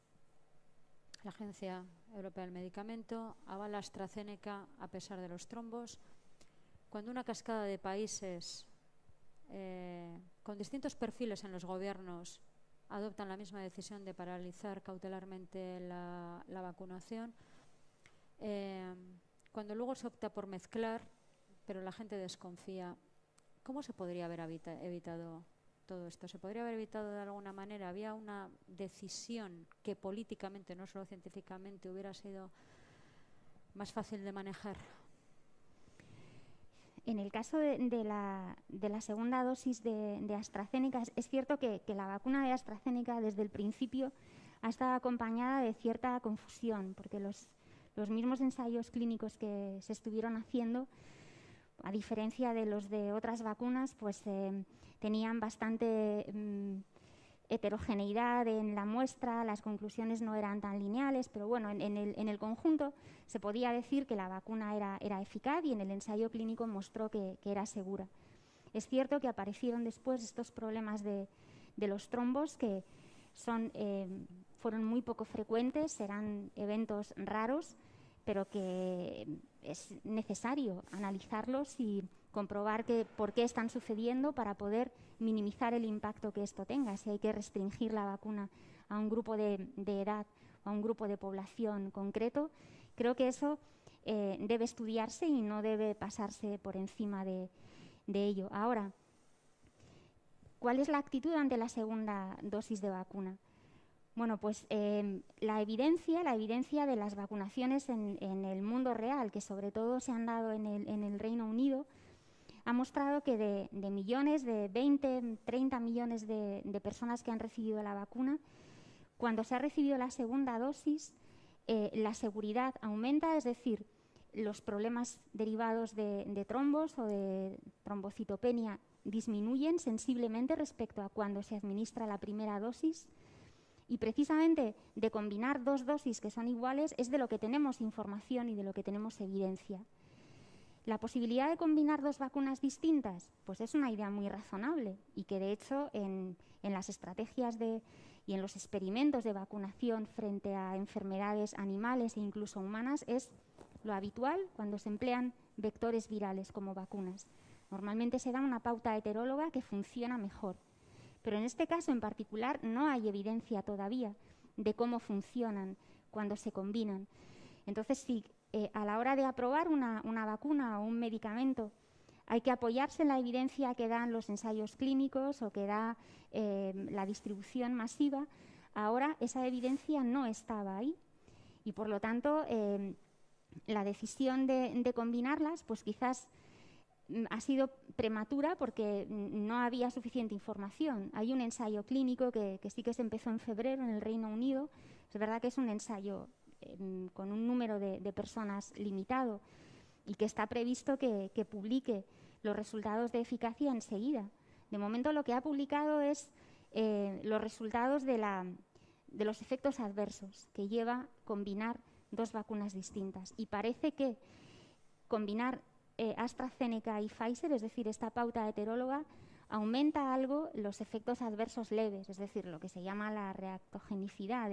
la Agencia Europea del Medicamento, avala AstraZeneca a pesar de los trombos, cuando una cascada de países con distintos perfiles en los gobiernos adoptan la misma decisión de paralizar cautelarmente la vacunación, cuando luego se opta por mezclar, pero la gente desconfía? ¿Cómo se podría haber evitado todo esto? ¿Se podría haber evitado de alguna manera? ¿Había una decisión que políticamente, no solo científicamente, hubiera sido más fácil de manejar? En el caso de la segunda dosis de AstraZeneca, es cierto que la vacuna de AstraZeneca desde el principio ha estado acompañada de cierta confusión, porque los mismos ensayos clínicos que se estuvieron haciendo, a diferencia de los de otras vacunas, pues tenían bastante heterogeneidad en la muestra, las conclusiones no eran tan lineales, pero bueno, en el conjunto se podía decir que la vacuna era eficaz y en el ensayo clínico mostró que era segura. Es cierto que aparecieron después estos problemas de los trombos que fueron muy poco frecuentes, eran eventos raros, pero que es necesario analizarlos y comprobar por qué están sucediendo para poder minimizar el impacto que esto tenga. Si hay que restringir la vacuna a un grupo de edad o a un grupo de población concreto, creo que eso debe estudiarse y no debe pasarse por encima de ello. Ahora, ¿cuál es la actitud ante la segunda dosis de vacuna? Bueno, pues la evidencia de las vacunaciones en el mundo real, que sobre todo se han dado en el Reino Unido, ha mostrado que de millones, de 20, 30 millones de personas que han recibido la vacuna, cuando se ha recibido la segunda dosis, la seguridad aumenta, es decir, los problemas derivados de trombos o de trombocitopenia disminuyen sensiblemente respecto a cuando se administra la primera dosis. Y precisamente de combinar dos dosis que son iguales es de lo que tenemos información y de lo que tenemos evidencia. La posibilidad de combinar dos vacunas distintas, pues es una idea muy razonable y que de hecho en las estrategias y en los experimentos de vacunación frente a enfermedades animales e incluso humanas es lo habitual cuando se emplean vectores virales como vacunas. Normalmente se da una pauta heteróloga que funciona mejor. Pero en este caso en particular no hay evidencia todavía de cómo funcionan cuando se combinan. Entonces, si a la hora de aprobar una vacuna o un medicamento hay que apoyarse en la evidencia que dan los ensayos clínicos o que da la distribución masiva, ahora esa evidencia no estaba ahí. Y por lo tanto, la decisión de combinarlas, pues quizás ha sido prematura porque no había suficiente información. Hay un ensayo clínico que sí que se empezó en febrero en el Reino Unido. Es verdad que es un ensayo con un número de personas limitado y que está previsto que publique los resultados de eficacia enseguida. De momento lo que ha publicado es los resultados de los efectos adversos que lleva combinar dos vacunas distintas. Y parece que combinar AstraZeneca y Pfizer, es decir, esta pauta heteróloga, aumenta algo los efectos adversos leves, es decir, lo que se llama la reactogenicidad,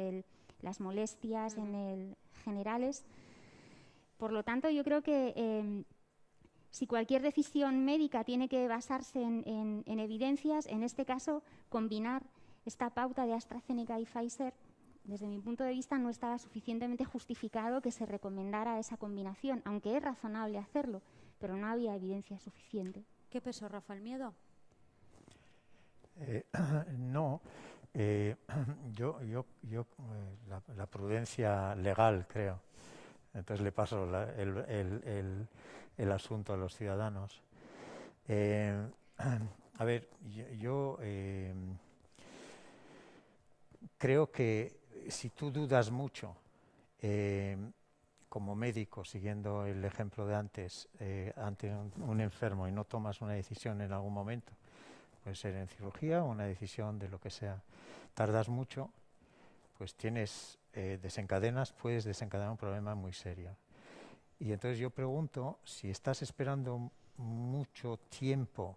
las molestias generales. Por lo tanto, yo creo que si cualquier decisión médica tiene que basarse en evidencias, en este caso, combinar esta pauta de AstraZeneca y Pfizer, desde mi punto de vista, no estaba suficientemente justificado que se recomendara esa combinación, aunque es razonable hacerlo, pero no había evidencia suficiente. ¿Qué pesó, Rafa, el miedo? No, la prudencia legal, creo. Entonces le paso el asunto a los ciudadanos. A ver, yo creo que si tú dudas mucho, como médico, siguiendo el ejemplo de antes, ante un enfermo y no tomas una decisión en algún momento, puede ser en cirugía o una decisión de lo que sea, tardas mucho, pues puedes desencadenar un problema muy serio. Y entonces yo pregunto, si estás esperando mucho tiempo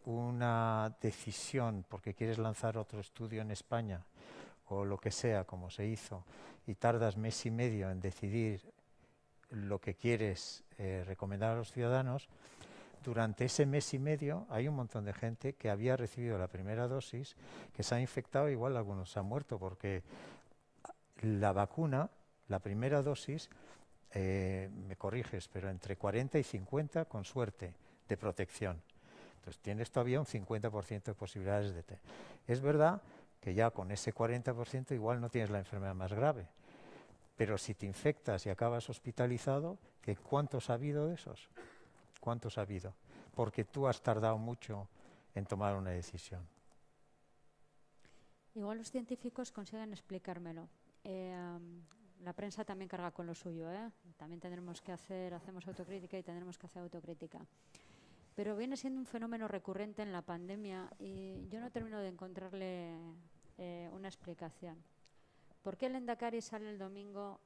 una decisión porque quieres lanzar otro estudio en España o lo que sea, como se hizo, y tardas mes y medio en decidir lo que quieres recomendar a los ciudadanos, durante ese mes y medio hay un montón de gente que había recibido la primera dosis, que se ha infectado, igual algunos se han muerto, porque la vacuna, la primera dosis, me corriges, pero entre 40 y 50 con suerte de protección. Entonces tienes todavía un 50% de posibilidades de Es verdad que ya con ese 40% igual no tienes la enfermedad más grave, pero si te infectas y acabas hospitalizado, ¿cuántos ha habido de esos? ¿Cuántos ha habido? Porque tú has tardado mucho en tomar una decisión. Igual los científicos consiguen explicármelo. La prensa también carga con lo suyo, ¿eh? También hacemos autocrítica y tendremos que hacer autocrítica. Pero viene siendo un fenómeno recurrente en la pandemia y yo no termino de encontrarle una explicación. ¿Por qué el Lehendakari sale el domingo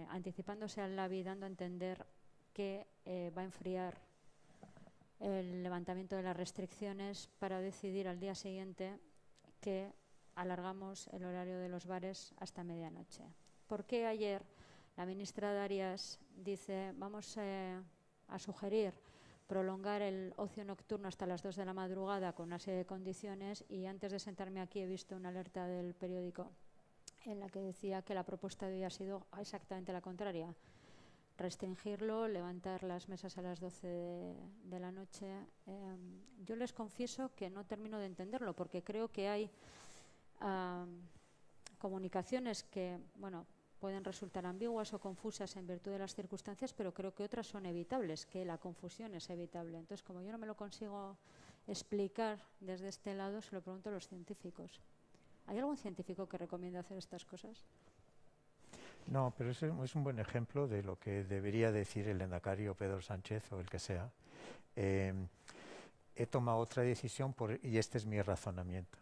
anticipándose al Labi, dando a entender que va a enfriar el levantamiento de las restricciones para decidir al día siguiente que alargamos el horario de los bares hasta medianoche? ¿Por qué ayer la ministra Darias dice vamos a sugerir prolongar el ocio nocturno hasta las 2 de la madrugada con una serie de condiciones, y antes de sentarme aquí he visto una alerta del periódico en la que decía que la propuesta de hoy ha sido exactamente la contraria? Restringirlo, levantar las mesas a las 12 de la noche. Yo les confieso que no termino de entenderlo, porque creo que hay comunicaciones que, bueno, pueden resultar ambiguas o confusas en virtud de las circunstancias, pero creo que otras son evitables, que la confusión es evitable. Entonces, como yo no me lo consigo explicar desde este lado, se lo pregunto a los científicos. ¿Hay algún científico que recomiende hacer estas cosas? No, pero es un buen ejemplo de lo que debería decir el Lehendakari o Pedro Sánchez o el que sea. He tomado otra decisión y este es mi razonamiento.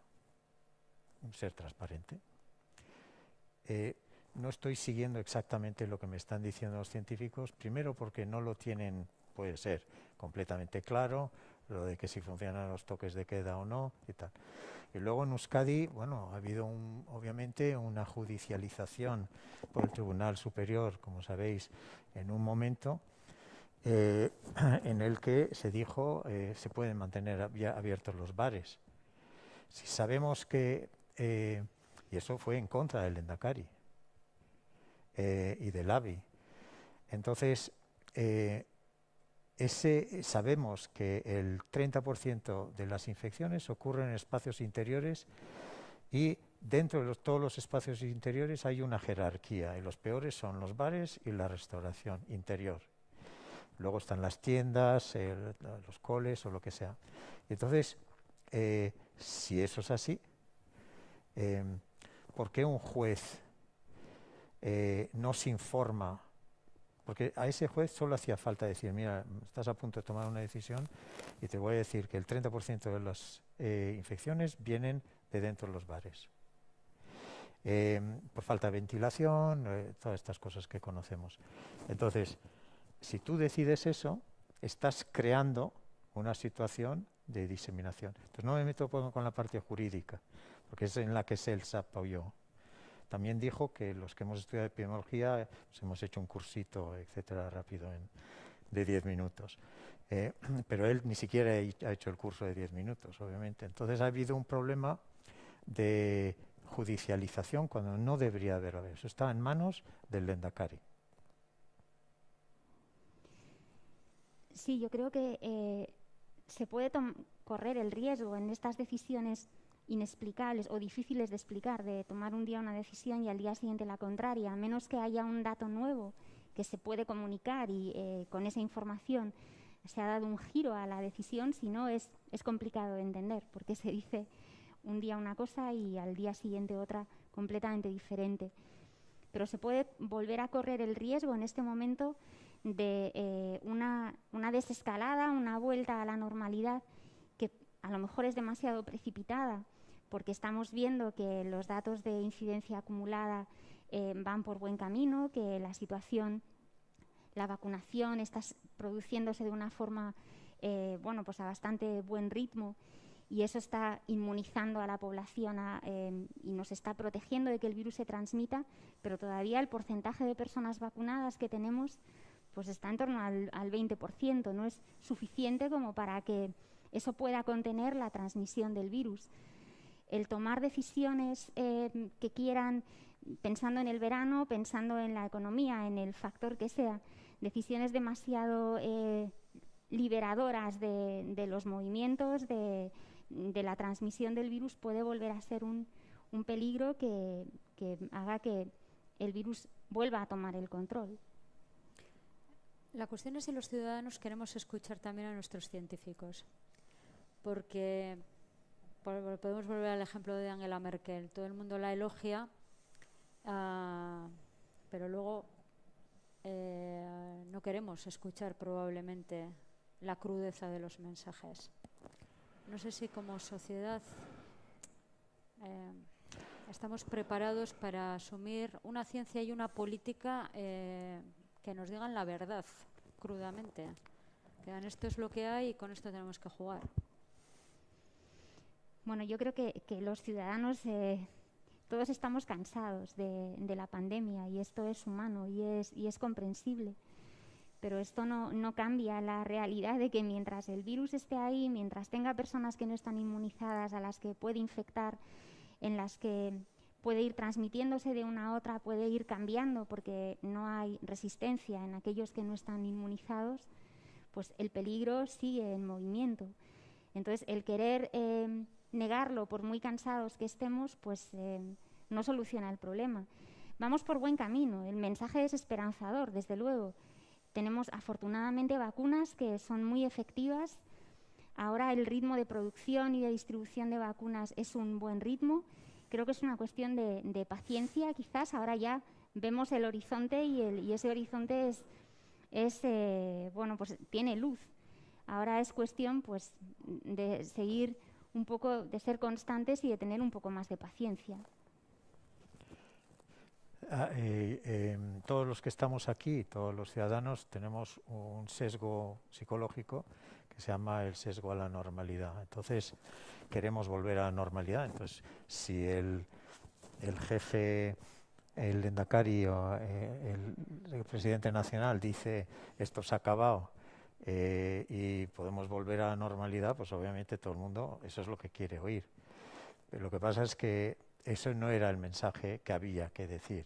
Ser transparente. No estoy siguiendo exactamente lo que me están diciendo los científicos, primero porque no lo tienen, puede ser, completamente claro, lo de que si funcionan los toques de queda o no y tal. Y luego en Euskadi, bueno, ha habido obviamente una judicialización por el Tribunal Superior, como sabéis, en un momento en el que se dijo se pueden mantener abiertos los bares. Si sabemos que, y eso fue en contra del Lehendakari y del ABI, entonces sabemos que el 30% de las infecciones ocurren en espacios interiores y dentro de todos los espacios interiores hay una jerarquía y los peores son los bares y la restauración interior. Luego están las tiendas, los coles o lo que sea. Entonces, si eso es así, ¿por qué un juez no se informa? Porque a ese juez solo hacía falta decir, mira, estás a punto de tomar una decisión y te voy a decir que el 30% de las infecciones vienen de dentro de los bares. Por falta de ventilación, todas estas cosas que conocemos. Entonces, si tú decides eso, estás creando una situación de diseminación. Entonces no me meto con la parte jurídica, porque es en la que se apoyó. También dijo que los que hemos estudiado epidemiología pues hemos hecho un cursito, etcétera, rápido de 10 minutos. Pero él ni siquiera ha hecho el curso de 10 minutos, obviamente. Entonces ha habido un problema de judicialización cuando no debería haber. Eso está en manos del Lehendakari. Sí, yo creo que se puede correr el riesgo en estas decisiones inexplicables o difíciles de explicar, de tomar un día una decisión y al día siguiente la contraria, a menos que haya un dato nuevo que se puede comunicar y con esa información se ha dado un giro a la decisión, si no es complicado de entender, porque se dice un día una cosa y al día siguiente otra completamente diferente. Pero se puede volver a correr el riesgo en este momento de una desescalada, una vuelta a la normalidad que a lo mejor es demasiado precipitada, porque estamos viendo que los datos de incidencia acumulada van por buen camino, que la situación, la vacunación está produciéndose de una forma pues a bastante buen ritmo, y eso está inmunizando a la población y nos está protegiendo de que el virus se transmita, pero todavía el porcentaje de personas vacunadas que tenemos pues está en torno al 20%, no es suficiente como para que eso pueda contener la transmisión del virus. El tomar decisiones que quieran, pensando en el verano, pensando en la economía, en el factor que sea, decisiones demasiado liberadoras de los movimientos, de la transmisión del virus, puede volver a ser un peligro que haga que el virus vuelva a tomar el control. La cuestión es si los ciudadanos queremos escuchar también a nuestros científicos, porque podemos volver al ejemplo de Angela Merkel. Todo el mundo la elogia, pero luego no queremos escuchar probablemente la crudeza de los mensajes. No sé si como sociedad estamos preparados para asumir una ciencia y una política que nos digan la verdad crudamente. Que digan, esto es lo que hay y con esto tenemos que jugar. Bueno, yo creo que los ciudadanos todos estamos cansados de la pandemia, y esto es humano y es comprensible. Pero esto no cambia la realidad de que mientras el virus esté ahí, mientras tenga personas que no están inmunizadas, a las que puede infectar, en las que puede ir transmitiéndose de una a otra, puede ir cambiando porque no hay resistencia en aquellos que no están inmunizados, pues el peligro sigue en movimiento. Entonces, el querer negarlo, por muy cansados que estemos, pues no soluciona el problema. Vamos por buen camino, el mensaje es esperanzador, desde luego. Tenemos afortunadamente vacunas que son muy efectivas. Ahora el ritmo de producción y de distribución de vacunas es un buen ritmo. Creo que es una cuestión de paciencia, quizás. Ahora ya vemos el horizonte y ese horizonte pues tiene luz. Ahora es cuestión pues de seguir un poco, de ser constantes y de tener un poco más de paciencia. Todos los que estamos aquí, todos los ciudadanos, tenemos un sesgo psicológico que se llama el sesgo a la normalidad. Entonces, queremos volver a la normalidad. Entonces, si el jefe, el Lehendakari o el presidente nacional dice esto se ha acabado y podemos volver a la normalidad, pues obviamente todo el mundo eso es lo que quiere oír. Pero lo que pasa es que eso no era el mensaje que había que decir.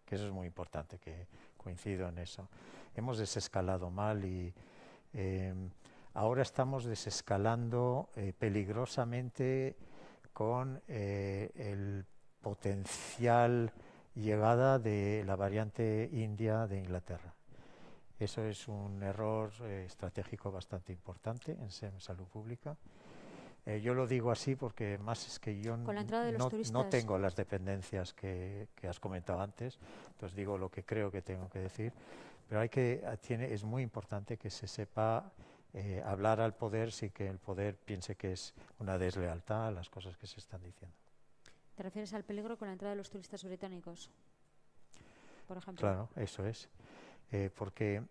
Que eso es muy importante, que coincido en eso. Hemos desescalado mal y ahora estamos desescalando peligrosamente con el potencial llegada de la variante india de Inglaterra. Eso es un error estratégico bastante importante en salud pública. Yo lo digo así porque más es que yo no tengo las dependencias que has comentado antes, entonces digo lo que creo que tengo que decir, pero es muy importante que se sepa hablar al poder sin que el poder piense que es una deslealtad a las cosas que se están diciendo. ¿Te refieres al peligro con la entrada de los turistas británicos, por ejemplo? Claro, eso es, porque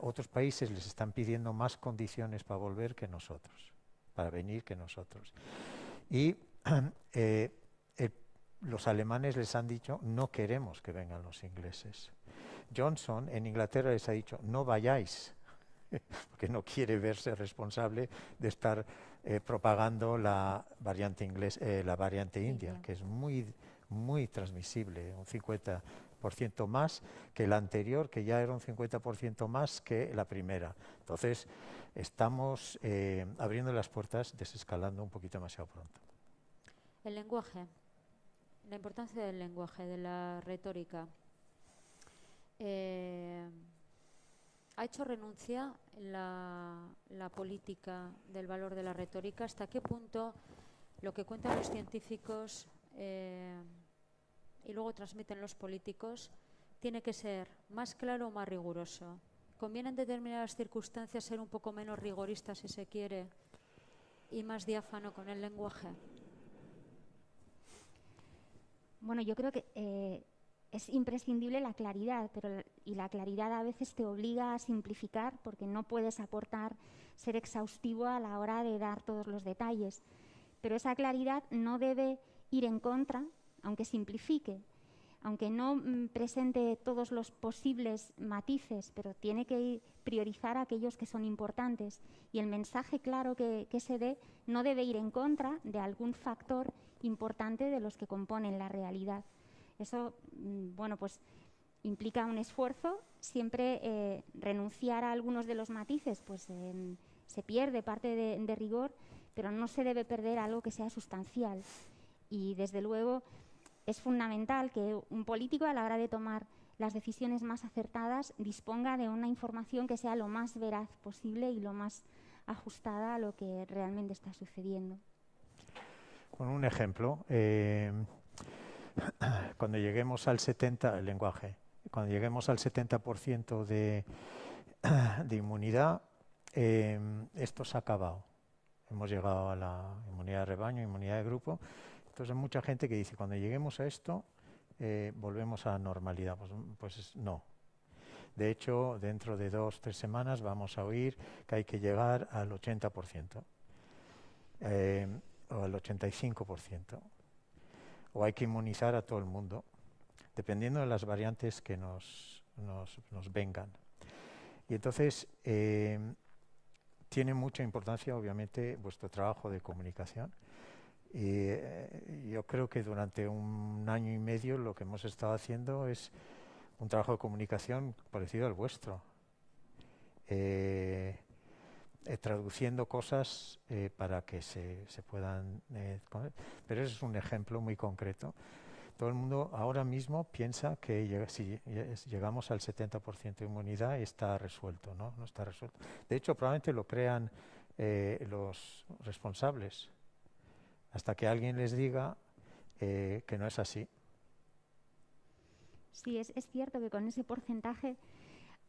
otros países les están pidiendo más condiciones para volver que nosotros. Para venir que nosotros. Y los alemanes les han dicho, no queremos que vengan los ingleses. Johnson en Inglaterra les ha dicho, no vayáis, porque no quiere verse responsable de estar propagando la variante india, que es muy, muy transmisible, un 50% más que la anterior, que ya era un 50% más que la primera. Entonces, estamos abriendo las puertas, desescalando un poquito demasiado pronto. El lenguaje, la importancia del lenguaje, de la retórica. ¿Ha hecho renuncia la política del valor de la retórica? ¿Hasta qué punto lo que cuentan los científicos y luego transmiten los políticos tiene que ser más claro o más riguroso? ¿Conviene en determinadas circunstancias ser un poco menos rigorista, si se quiere, y más diáfano con el lenguaje? Bueno, yo creo que es imprescindible la claridad, y la claridad a veces te obliga a simplificar porque no puedes ser exhaustivo a la hora de dar todos los detalles. Pero esa claridad no debe ir en contra, aunque simplifique, aunque no presente todos los posibles matices, pero tiene que priorizar aquellos que son importantes. Y el mensaje claro que se dé no debe ir en contra de algún factor importante de los que componen la realidad. Eso, bueno, pues implica un esfuerzo. Siempre renunciar a algunos de los matices, pues se pierde parte de rigor, pero no se debe perder algo que sea sustancial. Y desde luego es fundamental que un político, a la hora de tomar las decisiones más acertadas, disponga de una información que sea lo más veraz posible y lo más ajustada a lo que realmente está sucediendo. Con un ejemplo, cuando lleguemos al 70%, el lenguaje, cuando lleguemos al 70% de inmunidad, esto se ha acabado. Hemos llegado a la inmunidad de rebaño, inmunidad de grupo. Entonces hay mucha gente que dice, cuando lleguemos a esto, volvemos a la normalidad. Pues no. De hecho, dentro de 2 o 3 semanas vamos a oír que hay que llegar al 80%, o al 85%, o hay que inmunizar a todo el mundo, dependiendo de las variantes que nos vengan. Y entonces tiene mucha importancia, obviamente, vuestro trabajo de comunicación. Y yo creo que durante 1 año y medio lo que hemos estado haciendo es un trabajo de comunicación parecido al vuestro, traduciendo cosas para que se puedan... pero eso es un ejemplo muy concreto. Todo el mundo ahora mismo piensa que si llegamos al 70% de inmunidad está resuelto, ¿no? No está resuelto. De hecho, probablemente lo crean los responsables, hasta que alguien les diga que no es así. Sí, es cierto que con ese porcentaje,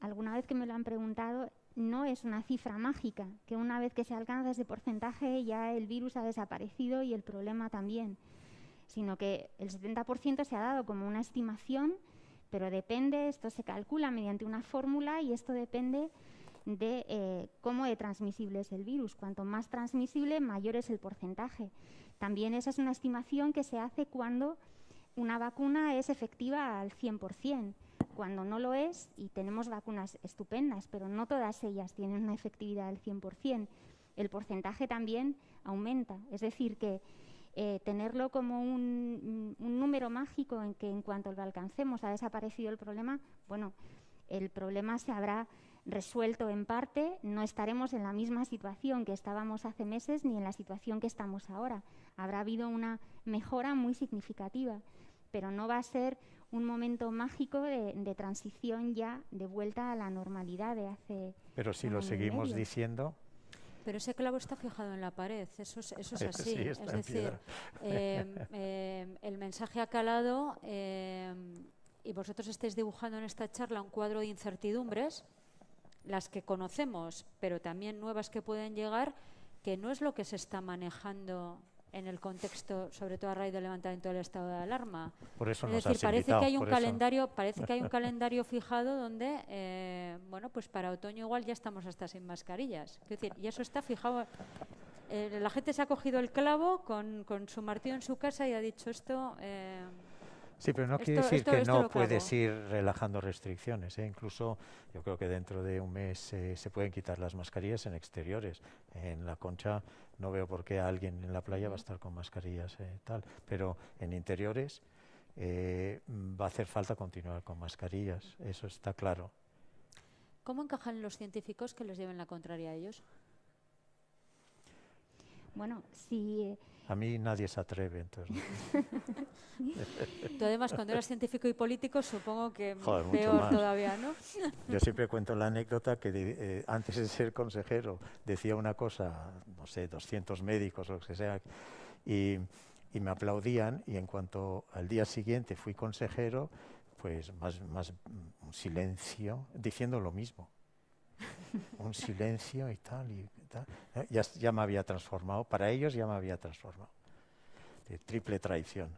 alguna vez que me lo han preguntado, no es una cifra mágica, que una vez que se alcanza ese porcentaje ya el virus ha desaparecido y el problema también, sino que el 70% se ha dado como una estimación, pero depende, esto se calcula mediante una fórmula y esto depende de cómo de transmisible es el virus. Cuanto más transmisible, mayor es el porcentaje. También esa es una estimación que se hace cuando una vacuna es efectiva al 100%. Cuando no lo es, y tenemos vacunas estupendas, pero no todas ellas tienen una efectividad del 100%, el porcentaje también aumenta. Es decir, que tenerlo como un número mágico en que en cuanto lo alcancemos ha desaparecido el problema, bueno, el problema se habrá resuelto en parte, no estaremos en la misma situación que estábamos hace meses ni en la situación que estamos ahora. Habrá habido una mejora muy significativa, pero no va a ser un momento mágico de transición ya de vuelta a la normalidad de hace... Pero si lo seguimos diciendo... Pero ese clavo está fijado en la pared, eso es así. Sí, es decir, el mensaje ha calado y vosotros estáis dibujando en esta charla un cuadro de incertidumbres, las que conocemos, pero también nuevas que pueden llegar, que no es lo que se está manejando en el contexto, sobre todo a raíz del levantamiento del estado de alarma. Por eso es nos decir, has invitado, parece que hay un calendario fijado donde, bueno, pues para otoño igual ya estamos hasta sin mascarillas. Es decir, y eso está fijado. La gente se ha cogido el clavo con su martillo en su casa y ha dicho esto. Sí, pero no quiere decir que no puedes ir relajando restricciones, ¿eh? Incluso yo creo que dentro de un mes se pueden quitar las mascarillas en exteriores. En La Concha no veo por qué alguien en la playa va a estar con mascarillas tal, pero en interiores va a hacer falta continuar con mascarillas, eso está claro. ¿Cómo encajan los científicos que les lleven la contraria a ellos? Bueno, si... A mí nadie se atreve, entonces. Tú además, cuando eras científico y político, supongo que peor todavía, ¿no? Yo siempre cuento la anécdota que antes de ser consejero decía una cosa, no sé, 200 médicos o lo que sea, y y me aplaudían, y en cuanto al día siguiente fui consejero, pues más un silencio, diciendo lo mismo. Un silencio y tal, Ya me había transformado, para ellos ya me había transformado. De triple traición.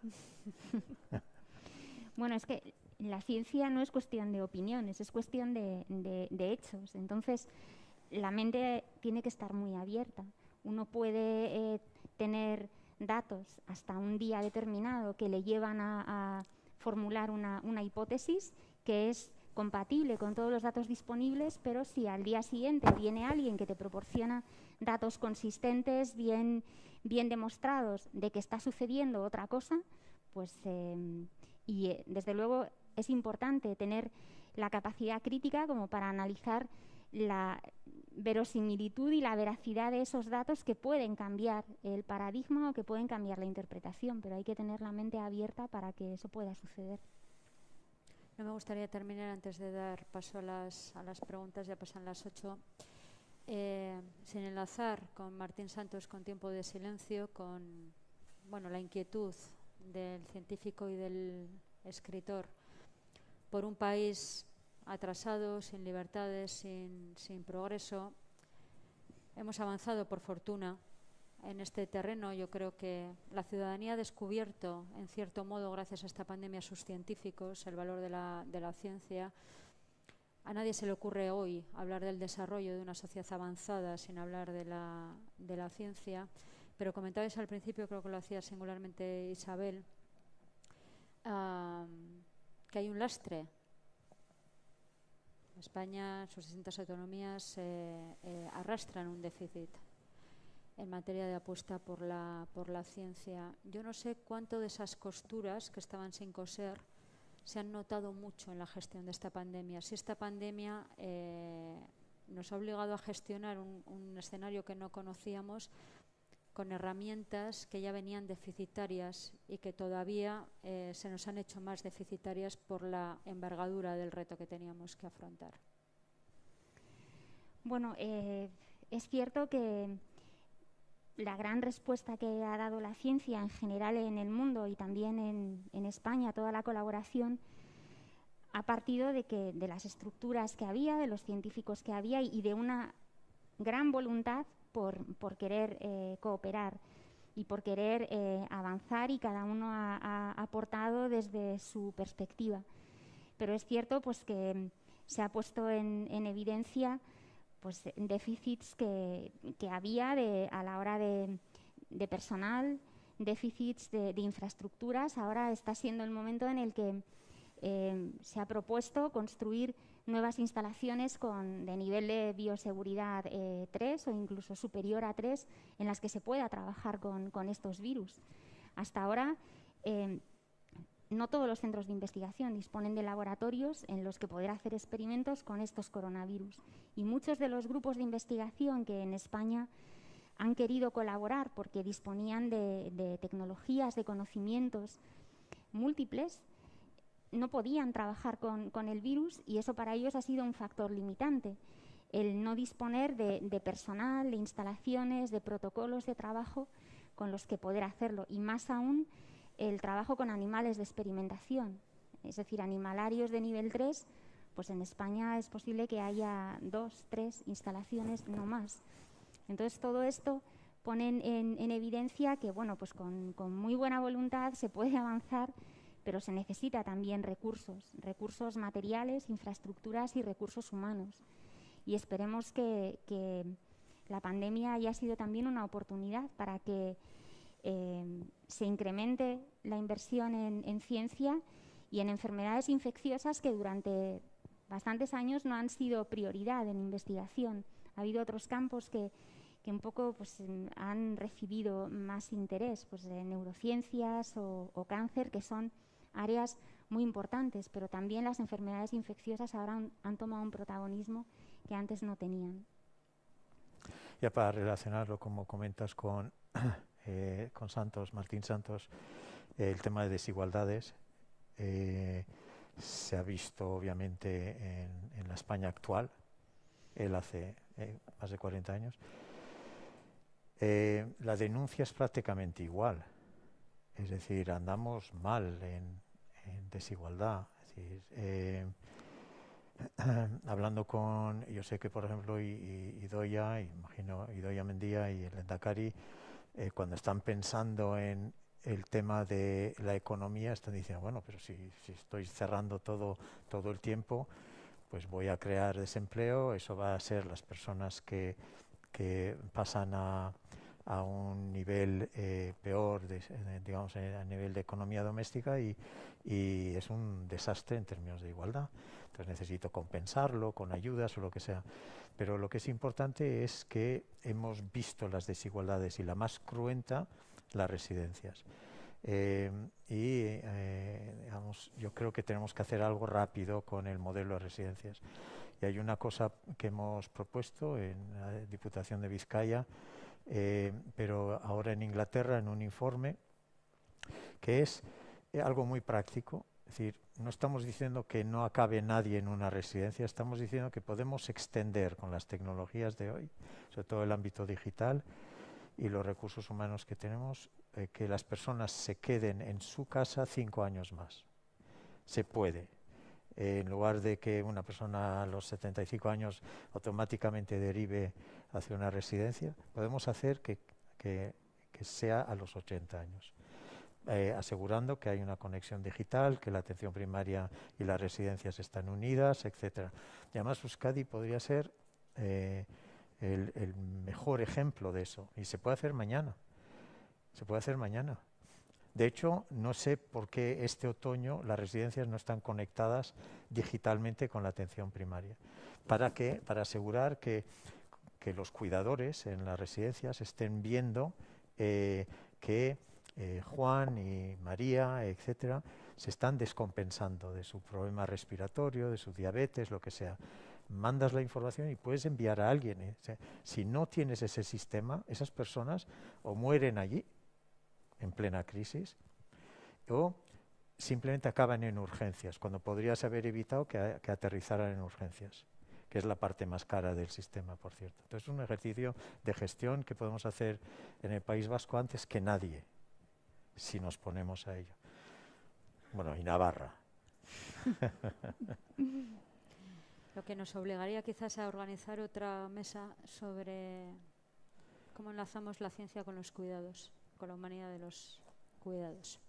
Bueno, es que la ciencia no es cuestión de opiniones, es cuestión de hechos. Entonces, la mente tiene que estar muy abierta. Uno puede tener datos hasta un día determinado que le llevan a formular una hipótesis que es compatible con todos los datos disponibles, pero si al día siguiente viene alguien que te proporciona datos consistentes, bien demostrados de que está sucediendo otra cosa, pues desde luego es importante tener la capacidad crítica como para analizar la verosimilitud y la veracidad de esos datos que pueden cambiar el paradigma o que pueden cambiar la interpretación, pero hay que tener la mente abierta para que eso pueda suceder. No me gustaría terminar antes de dar paso a las preguntas, ya pasan las 8, sin enlazar con Martín Santos con Tiempo de Silencio, con la inquietud del científico y del escritor por un país atrasado, sin libertades, sin progreso. Hemos avanzado, por fortuna, en este terreno. Yo creo que la ciudadanía ha descubierto, en cierto modo, gracias a esta pandemia, a sus científicos, el valor de la ciencia. A nadie se le ocurre hoy hablar del desarrollo de una sociedad avanzada sin hablar de la ciencia. Pero comentabais al principio, creo que lo hacía singularmente Isabel, que hay un lastre. España, sus distintas autonomías arrastran un déficit en materia de apuesta por la ciencia. Yo no sé cuánto de esas costuras que estaban sin coser se han notado mucho en la gestión de esta pandemia. Si esta pandemia nos ha obligado a gestionar un escenario que no conocíamos con herramientas que ya venían deficitarias y que todavía se nos han hecho más deficitarias por la envergadura del reto que teníamos que afrontar. Bueno, es cierto que la gran respuesta que ha dado la ciencia en general en el mundo y también en España, toda la colaboración, ha partido de las estructuras que había, de los científicos que había y de una gran voluntad por querer cooperar y por querer avanzar, y cada uno ha aportado desde su perspectiva. Pero es cierto pues que se ha puesto en evidencia pues déficits que había a la hora de personal, déficits de infraestructuras. Ahora está siendo el momento en el que se ha propuesto construir nuevas instalaciones de nivel de bioseguridad 3 o incluso superior a 3, en las que se pueda trabajar con estos virus. Hasta ahora no todos los centros de investigación disponen de laboratorios en los que poder hacer experimentos con estos coronavirus. Y muchos de los grupos de investigación que en España han querido colaborar porque disponían de tecnologías, de conocimientos múltiples, no podían trabajar con el virus, y eso para ellos ha sido un factor limitante. El no disponer de personal, de instalaciones, de protocolos de trabajo con los que poder hacerlo, y más aún el trabajo con animales de experimentación, es decir, animalarios de nivel 3, pues en España es posible que haya 2, 3 instalaciones, no más. Entonces todo esto pone en evidencia que pues con muy buena voluntad se puede avanzar, pero se necesita también recursos materiales, infraestructuras y recursos humanos. Y esperemos que la pandemia haya sido también una oportunidad para que se incremente la inversión en ciencia y en enfermedades infecciosas que durante bastantes años no han sido prioridad en investigación. Ha habido otros campos que un poco han recibido más interés, de neurociencias o cáncer, que son áreas muy importantes, pero también las enfermedades infecciosas ahora han tomado un protagonismo que antes no tenían. Ya para relacionarlo, como comentas, con Santos, Martín Santos, el tema de desigualdades se ha visto obviamente en la España actual. Él hace más de 40 años. La denuncia es prácticamente igual. Es decir, andamos mal en desigualdad. Es decir, hablando con, yo sé que por ejemplo Idoia, imagino Idoia Mendia y el Lehendakari, cuando están pensando en el tema de la economía, están diciendo, bueno, pero si estoy cerrando todo el tiempo, pues voy a crear desempleo, eso va a ser las personas que pasan a un nivel peor, digamos, a nivel de economía doméstica y es un desastre en términos de igualdad. Entonces necesito compensarlo con ayudas o lo que sea. Pero lo que es importante es que hemos visto las desigualdades y la más cruenta, las residencias. Digamos, yo creo que tenemos que hacer algo rápido con el modelo de residencias. Y hay una cosa que hemos propuesto en la Diputación de Vizcaya, pero ahora en Inglaterra, en un informe, que es algo muy práctico. Es decir, no estamos diciendo que no acabe nadie en una residencia, estamos diciendo que podemos extender con las tecnologías de hoy, sobre todo el ámbito digital y los recursos humanos que tenemos, que las personas se queden en su casa 5 años más. Se puede. En lugar de que una persona a los 75 años automáticamente derive hacia una residencia, podemos hacer que sea a los 80 años. Asegurando que hay una conexión digital, que la atención primaria y las residencias están unidas, etcétera. Y además Euskadi podría ser el mejor ejemplo de eso. Y se puede hacer mañana. Se puede hacer mañana. De hecho, no sé por qué este otoño las residencias no están conectadas digitalmente con la atención primaria. ¿Para qué? Para asegurar que los cuidadores en las residencias estén viendo que Juan y María, etcétera, se están descompensando de su problema respiratorio, de su diabetes, lo que sea. Mandas la información y puedes enviar a alguien. O sea, si no tienes ese sistema, esas personas o mueren allí, en plena crisis, o simplemente acaban en urgencias, cuando podrías haber evitado que aterrizaran en urgencias, que es la parte más cara del sistema, por cierto. Entonces es un ejercicio de gestión que podemos hacer en el País Vasco antes que nadie, si nos ponemos a ello. Bueno, y Navarra. Lo que nos obligaría quizás a organizar otra mesa sobre cómo enlazamos la ciencia con los cuidados, con la humanidad de los cuidados.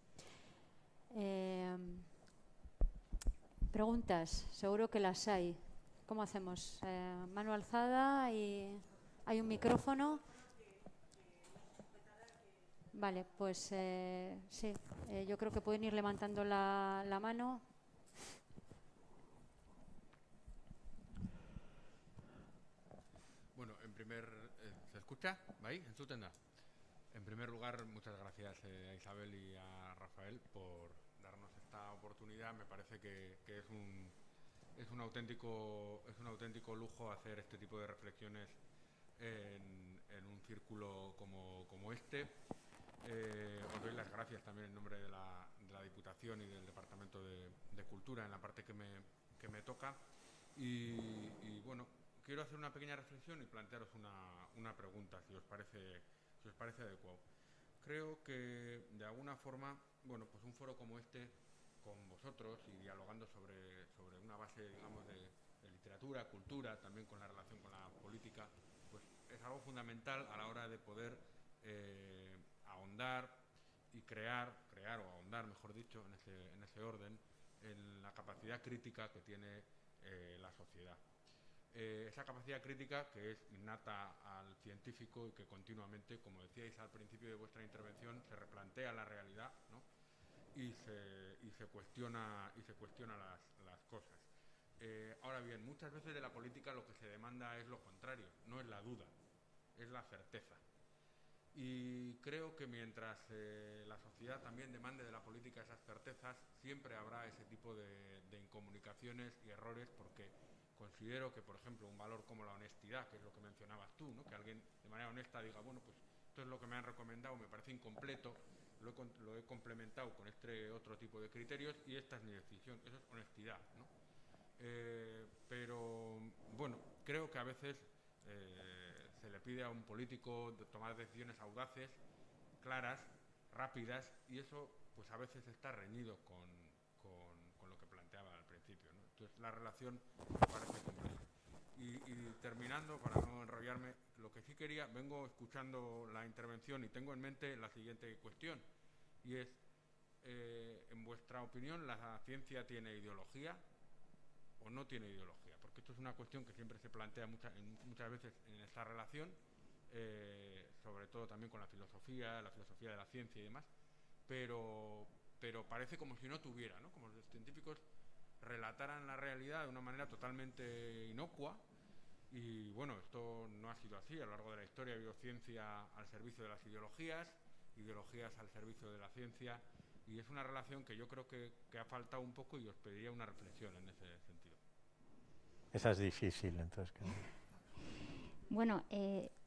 Preguntas, seguro que las hay. ¿Cómo hacemos? Mano alzada y hay un micrófono. Vale, pues sí, yo creo que pueden ir levantando la mano. Bueno, ¿se escucha? ¿Ahí? ¿En su tenda? En primer lugar, muchas gracias a Isabel y a Rafael por darnos esta oportunidad. Me parece que es un auténtico lujo hacer este tipo de reflexiones en un círculo como este. Os doy las gracias también en nombre de la Diputación y del Departamento de Cultura en la parte que me toca. Y bueno, quiero hacer una pequeña reflexión y plantearos una pregunta, si os parece adecuado. Creo que de alguna forma, bueno, pues un foro como este, con vosotros y dialogando sobre una base, digamos, de literatura, cultura, también con la relación con la política, pues es algo fundamental a la hora de poder ahondar y crear o ahondar, mejor dicho, en ese orden, en la capacidad crítica que tiene la sociedad. Esa capacidad crítica que es innata al científico y que continuamente, como decíais al principio de vuestra intervención, se replantea la realidad, ¿no? y se cuestiona las cosas. Ahora bien, muchas veces de la política lo que se demanda es lo contrario, no es la duda, es la certeza. Y creo que mientras la sociedad también demande de la política esas certezas, siempre habrá ese tipo de incomunicaciones y errores, porque considero que, por ejemplo, un valor como la honestidad, que es lo que mencionabas tú, ¿no? Que alguien de manera honesta diga, bueno, pues esto es lo que me han recomendado, me parece incompleto, lo he complementado con este otro tipo de criterios y esta es mi decisión. Eso es honestidad, ¿no? Pero, bueno, creo que a veces se le pide a un político tomar decisiones audaces, claras, rápidas, y eso pues a veces está reñido con lo que planteaba al principio, ¿no? Entonces la relación me parece compleja. Y terminando, para no enrollarme, lo que sí quería, vengo escuchando la intervención y tengo en mente la siguiente cuestión, y es, en vuestra opinión, ¿la ciencia tiene ideología o no tiene ideología? Porque esto es una cuestión que siempre se plantea muchas veces en esta relación, sobre todo también con la filosofía de la ciencia y demás, pero parece como si no tuviera, ¿no? Como si los científicos relataran la realidad de una manera totalmente inocua, y bueno, esto no ha sido así. A lo largo de la historia ha habido ciencia al servicio de las ideologías, ideologías al servicio de la ciencia, y es una relación que yo creo que ha faltado un poco, y os pediría una reflexión en ese sentido. Esa es difícil, entonces. Bueno,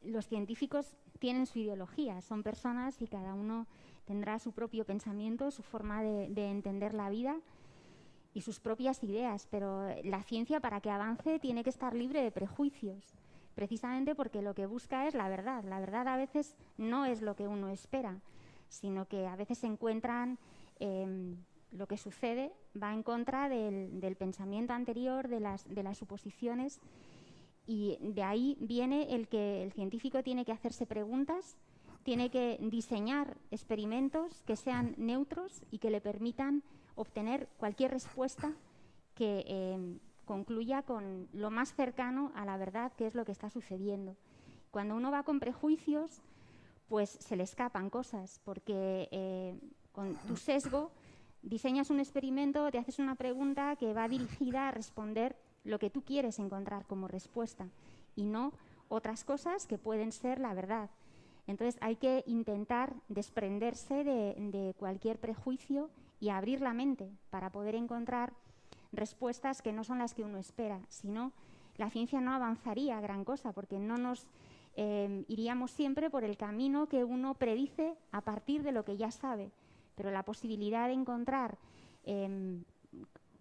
los científicos tienen su ideología, son personas y cada uno tendrá su propio pensamiento, su forma de entender la vida y sus propias ideas, pero la ciencia, para que avance, tiene que estar libre de prejuicios, precisamente porque lo que busca es la verdad. La verdad a veces no es lo que uno espera, sino que a veces se encuentran lo que sucede va en contra del pensamiento anterior, de las suposiciones, y de ahí viene el que el científico tiene que hacerse preguntas, tiene que diseñar experimentos que sean neutros y que le permitan obtener cualquier respuesta que concluya con lo más cercano a la verdad, que es lo que está sucediendo. Cuando uno va con prejuicios, pues se le escapan cosas, porque con tu sesgo diseñas un experimento, te haces una pregunta que va dirigida a responder lo que tú quieres encontrar como respuesta y no otras cosas que pueden ser la verdad. Entonces hay que intentar desprenderse de cualquier prejuicio y abrir la mente para poder encontrar respuestas que no son las que uno espera. Si no, la ciencia no avanzaría gran cosa, porque no nos iríamos siempre por el camino que uno predice a partir de lo que ya sabe. Pero la posibilidad de encontrar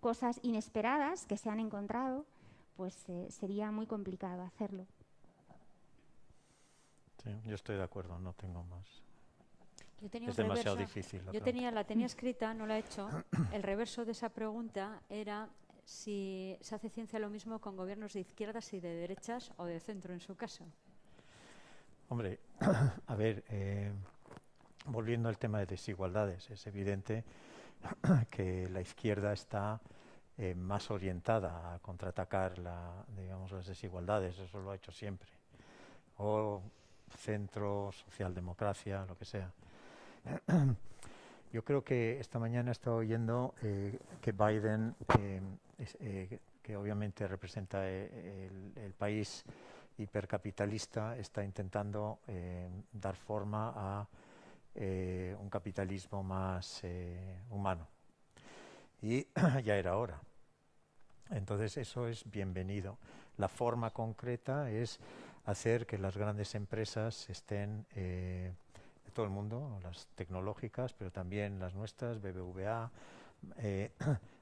cosas inesperadas que se han encontrado, pues sería muy complicado hacerlo. Sí, yo estoy de acuerdo, no tengo más. Yo tenía es demasiado difícil. La tenía escrita, no la he hecho. El reverso de esa pregunta era si se hace ciencia lo mismo con gobiernos de izquierdas y de derechas, o de centro en su caso. Hombre, a ver, volviendo al tema de desigualdades, es evidente que la izquierda está más orientada a contraatacar las desigualdades, eso lo ha hecho siempre. O centro, socialdemocracia, lo que sea. Yo creo que esta mañana he estado oyendo que Biden, que obviamente representa el país hipercapitalista, está intentando dar forma a un capitalismo más humano. Y ya era hora. Entonces eso es bienvenido. La forma concreta es hacer que las grandes empresas estén de todo el mundo, las tecnológicas, pero también las nuestras, BBVA,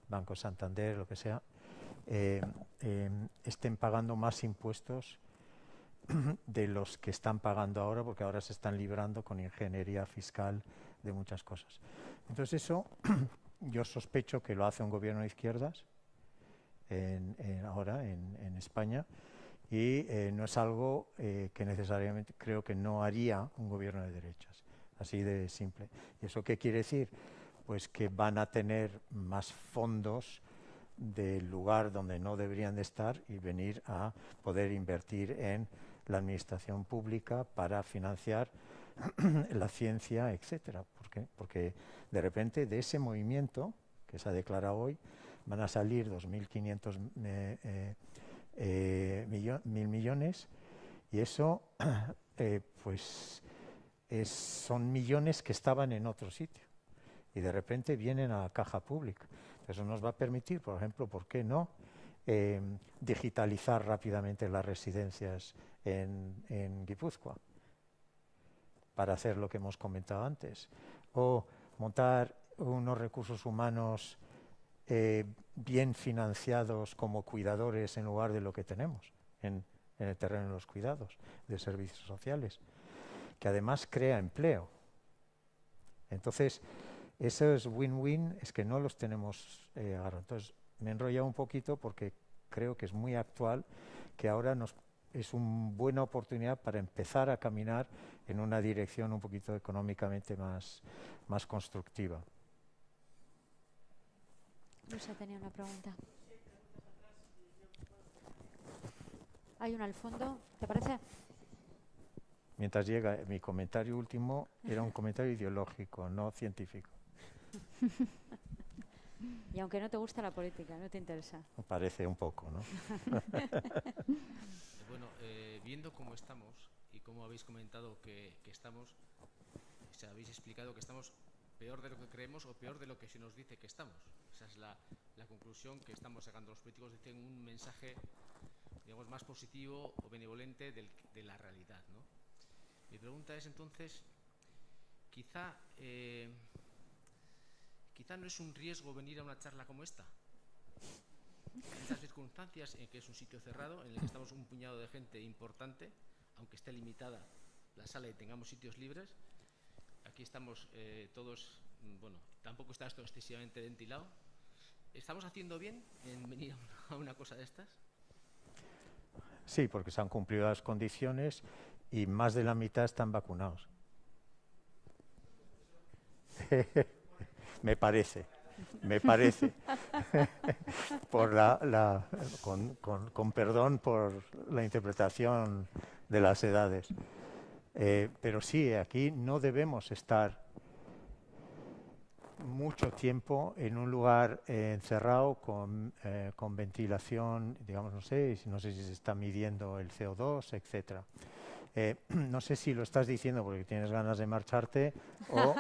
Banco Santander, lo que sea, estén pagando más impuestos de los que están pagando ahora, porque ahora se están librando con ingeniería fiscal de muchas cosas. Entonces eso yo sospecho que lo hace un gobierno de izquierdas ahora en España, y no es algo que necesariamente creo que no haría un gobierno de derechas, así de simple. ¿Y eso qué quiere decir? Pues que van a tener más fondos del lugar donde no deberían de estar y venir a poder invertir en la administración pública para financiar la ciencia, etcétera. ¿Por qué? Porque de repente de ese movimiento que se ha declarado hoy van a salir 2.500 mil millones, y eso pues son millones que estaban en otro sitio y de repente vienen a la caja pública. Eso nos va a permitir, por ejemplo, ¿por qué no? Digitalizar rápidamente las residencias en Guipúzcoa para hacer lo que hemos comentado antes, o montar unos recursos humanos bien financiados como cuidadores en lugar de lo que tenemos en el terreno de los cuidados, de servicios sociales, que además crea empleo. Entonces, esos win-win es que no los tenemos agarrados. Entonces, me he enrollado un poquito porque creo que es muy actual, que ahora es una buena oportunidad para empezar a caminar en una dirección un poquito económicamente más constructiva. Luisa tenía una pregunta. Hay una al fondo, ¿te parece? Mientras llega mi comentario último, era un comentario ideológico, no científico. Y aunque no te gusta la política, no te interesa. Me parece un poco, ¿no? Bueno, viendo cómo estamos y cómo habéis comentado que estamos, o sea, habéis explicado que estamos peor de lo que creemos o peor de lo que se nos dice que estamos. Esa es la conclusión que estamos sacando. Los políticos dicen un mensaje, digamos, más positivo o benevolente de la realidad, ¿no? Mi pregunta es entonces, quizá no es un riesgo venir a una charla como esta. En estas circunstancias en que es un sitio cerrado, en el que estamos un puñado de gente importante, aunque esté limitada la sala y tengamos sitios libres, aquí estamos todos, bueno, tampoco está esto excesivamente ventilado. ¿Estamos haciendo bien en venir a una cosa de estas? Sí, porque se han cumplido las condiciones y más de la mitad están vacunados. Me parece. Con perdón por la interpretación de las edades. Pero sí, aquí no debemos estar mucho tiempo en un lugar encerrado con ventilación, digamos, no sé si se está midiendo el CO2, etcétera. No sé si lo estás diciendo porque tienes ganas de marcharte o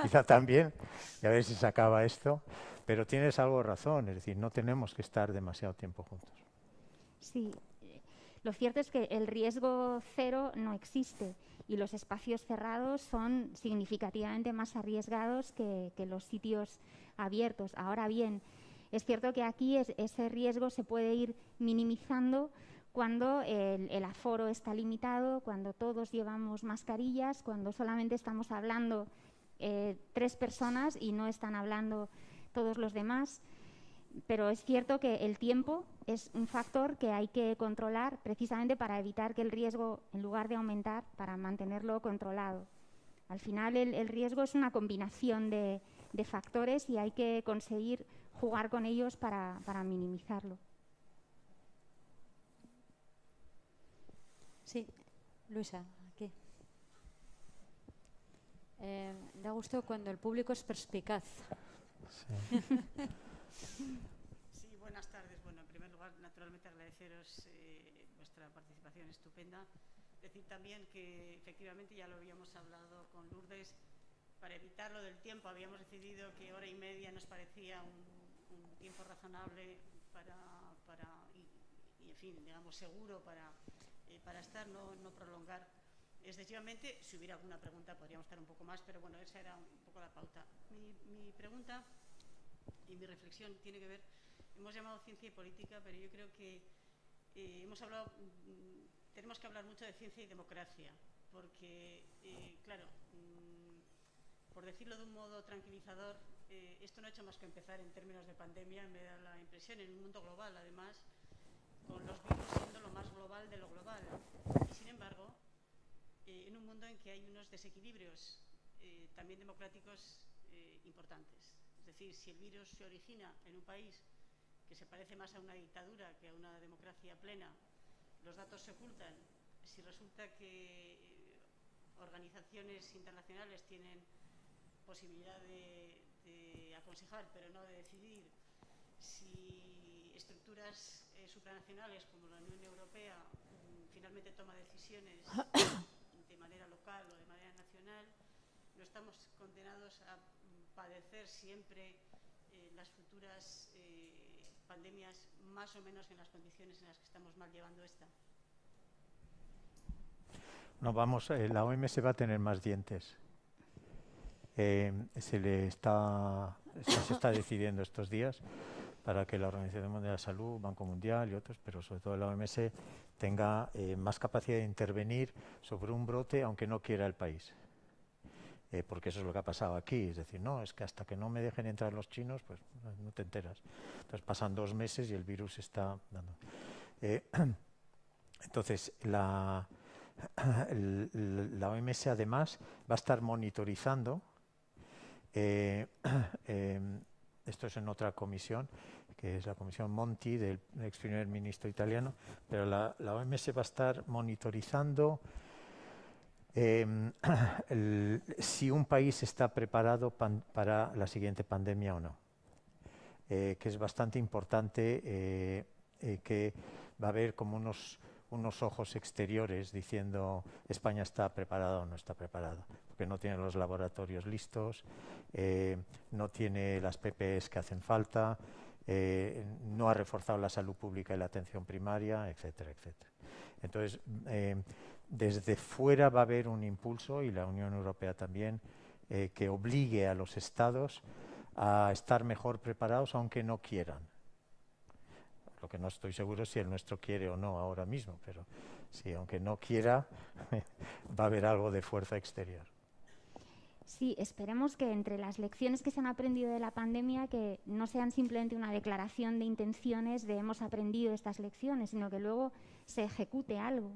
quizá también, y a ver si se acaba esto, pero tienes algo de razón, es decir, no tenemos que estar demasiado tiempo juntos. Sí, lo cierto es que el riesgo cero no existe y los espacios cerrados son significativamente más arriesgados que los sitios abiertos. Ahora bien, es cierto que aquí ese riesgo se puede ir minimizando cuando el aforo está limitado, cuando todos llevamos mascarillas, cuando solamente estamos hablando 3 personas y no están hablando todos los demás. Pero es cierto que el tiempo es un factor que hay que controlar precisamente para evitar que el riesgo, en lugar de aumentar, para mantenerlo controlado. Al final el riesgo es una combinación de factores y hay que conseguir jugar con ellos para minimizarlo. Sí, Luisa, aquí. Da gusto cuando el público es perspicaz. Sí. Sí, buenas tardes. Bueno, en primer lugar, naturalmente agradeceros vuestra participación estupenda. Decir también que efectivamente ya lo habíamos hablado con Lourdes, para evitar lo del tiempo habíamos decidido que 1h30 nos parecía un tiempo razonable y en fin, digamos, seguro para estar, no prolongar excesivamente. Si hubiera alguna pregunta podríamos estar un poco más, pero bueno, esa era un poco la pauta. Mi pregunta y mi reflexión tiene que ver, hemos llamado ciencia y política, pero yo creo que tenemos que hablar mucho de ciencia y democracia, porque, claro, por decirlo de un modo tranquilizador, esto no ha hecho más que empezar en términos de pandemia, me da la impresión, en un mundo global, además, con los virus siendo lo más global de lo global. Y sin embargo, en un mundo en que hay unos desequilibrios también democráticos importantes. Es decir, si el virus se origina en un país que se parece más a una dictadura que a una democracia plena, los datos se ocultan. Si resulta que organizaciones internacionales tienen posibilidad de aconsejar, pero no de decidir, si estructuras supranacionales como la Unión Europea finalmente toma decisiones de manera local o de manera nacional, no estamos condenados a padecer siempre las futuras pandemias más o menos en las condiciones en las que estamos mal llevando esta. No, vamos, la OMS va a tener más dientes. Se está decidiendo estos días para que la Organización Mundial de la Salud, Banco Mundial y otros, pero sobre todo la OMS, tenga más capacidad de intervenir sobre un brote aunque no quiera el país. porque eso es lo que ha pasado aquí. Es decir, no, es que hasta que no me dejen entrar los chinos, pues no te enteras. Entonces pasan 2 meses y el virus está dando. Entonces, la OMS además va a estar monitorizando, esto es en otra comisión, que es la comisión Monti del ex primer ministro italiano, pero la OMS va a estar monitorizando si un país está preparado para la siguiente pandemia o no, que es bastante importante, que va a haber como unos ojos exteriores diciendo España está preparada o no está preparada, porque no tiene los laboratorios listos, no tiene las PPEs que hacen falta, no ha reforzado la salud pública y la atención primaria, etcétera, etcétera. Entonces, desde fuera va a haber un impulso, y la Unión Europea también, que obligue a los Estados a estar mejor preparados, aunque no quieran. Lo que no estoy seguro es si el nuestro quiere o no ahora mismo, pero sí, aunque no quiera, va a haber algo de fuerza exterior. Sí, esperemos que entre las lecciones que se han aprendido de la pandemia, que no sean simplemente una declaración de intenciones de hemos aprendido estas lecciones, sino que luego se ejecute algo.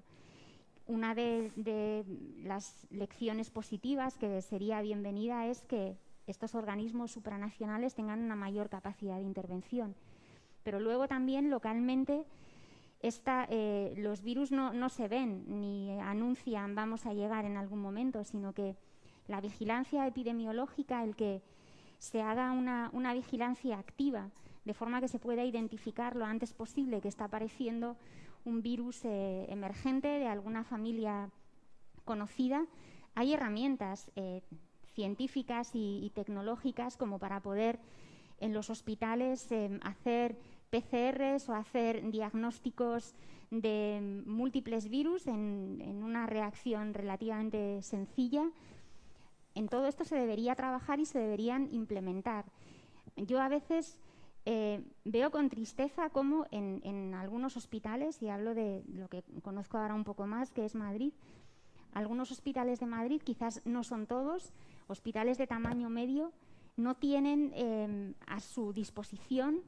Una de las lecciones positivas que sería bienvenida es que estos organismos supranacionales tengan una mayor capacidad de intervención. Pero luego también localmente los virus no se ven ni anuncian vamos a llegar en algún momento, sino que la vigilancia epidemiológica, el que se haga una vigilancia activa, de forma que se pueda identificar lo antes posible que está apareciendo un virus emergente de alguna familia conocida. Hay herramientas científicas y tecnológicas como para poder en los hospitales hacer PCRs o hacer diagnósticos de múltiples virus en una reacción relativamente sencilla. En todo esto se debería trabajar y se deberían implementar. Yo a veces veo con tristeza cómo en algunos hospitales, y hablo de lo que conozco ahora un poco más, que es Madrid, algunos hospitales de Madrid, quizás no son todos, hospitales de tamaño medio, no tienen a su disposición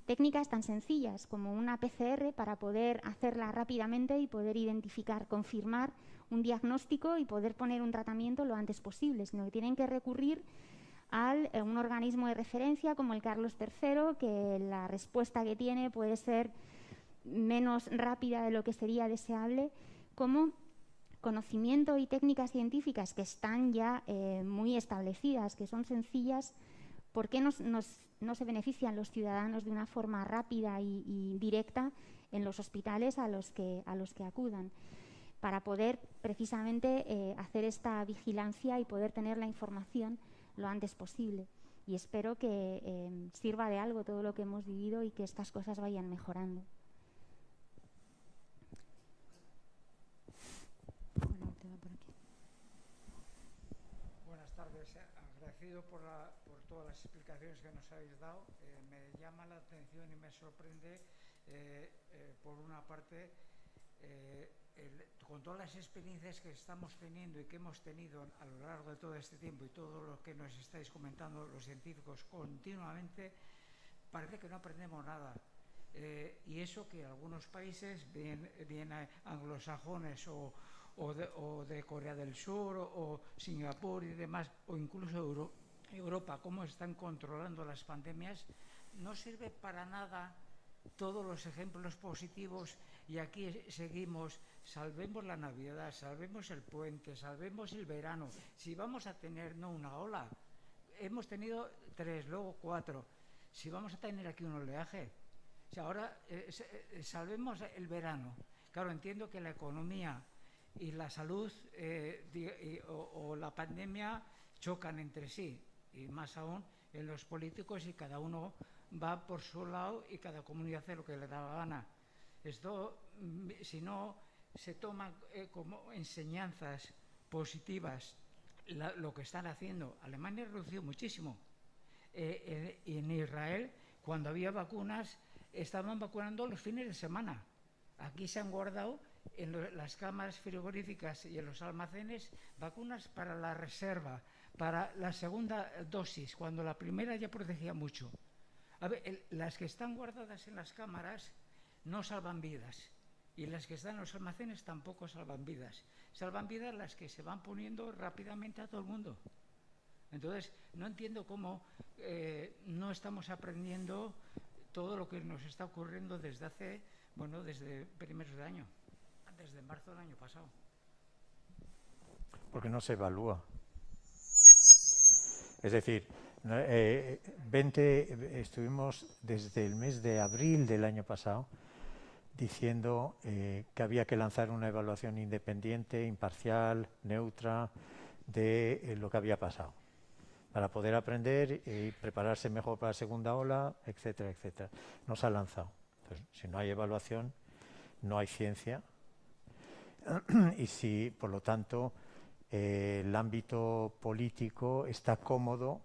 técnicas tan sencillas como una PCR para poder hacerla rápidamente y poder identificar, confirmar un diagnóstico y poder poner un tratamiento lo antes posible, sino que tienen que recurrir a un organismo de referencia como el Carlos III, que la respuesta que tiene puede ser menos rápida de lo que sería deseable, como conocimiento y técnicas científicas que están ya muy establecidas, que son sencillas. ¿Por qué no se benefician los ciudadanos de una forma rápida y directa en los hospitales a los que acudan? Para poder precisamente hacer esta vigilancia y poder tener la información lo antes posible. Y espero que sirva de algo todo lo que hemos vivido y que estas cosas vayan mejorando. Buenas tardes. Agradecido por todas las explicaciones que nos habéis dado. Me llama la atención y me sorprende, por una parte, con todas las experiencias que estamos teniendo y que hemos tenido a lo largo de todo este tiempo y todo lo que nos estáis comentando los científicos continuamente, parece que no aprendemos nada. Y eso que algunos países, bien anglosajones o de Corea del Sur o Singapur y demás, o incluso Europa, cómo están controlando las pandemias, no sirve para nada todos los ejemplos positivos, y aquí seguimos, salvemos la Navidad, salvemos el puente, salvemos el verano. Si vamos a tener no una ola, hemos tenido 3, luego 4, si vamos a tener aquí un oleaje, o sea, ahora salvemos el verano. Claro, entiendo que la economía y la salud o la pandemia chocan entre sí, y más aún en los políticos, y cada uno va por su lado y cada comunidad hace lo que le da la gana. Esto, si no se toma como enseñanzas positivas lo que están haciendo, Alemania ha reducido muchísimo. En Israel, cuando había vacunas, estaban vacunando los fines de semana. Aquí se han guardado en las cámaras frigoríficas y en los almacenes vacunas para la reserva, para la segunda dosis, cuando la primera ya protegía mucho. A ver, las que están guardadas en las cámaras no salvan vidas, y las que están en los almacenes tampoco salvan vidas. Salvan vidas las que se van poniendo rápidamente a todo el mundo. Entonces, no entiendo cómo no estamos aprendiendo todo lo que nos está ocurriendo desde primeros de año, desde marzo del año pasado. Porque no se evalúa. Es decir, estuvimos desde el mes de abril del año pasado diciendo que había que lanzar una evaluación independiente, imparcial, neutra de lo que había pasado, para poder aprender y prepararse mejor para la segunda ola, etcétera, etcétera. No se ha lanzado. Entonces, si no hay evaluación, no hay ciencia. Y si, por lo tanto, el ámbito político está cómodo,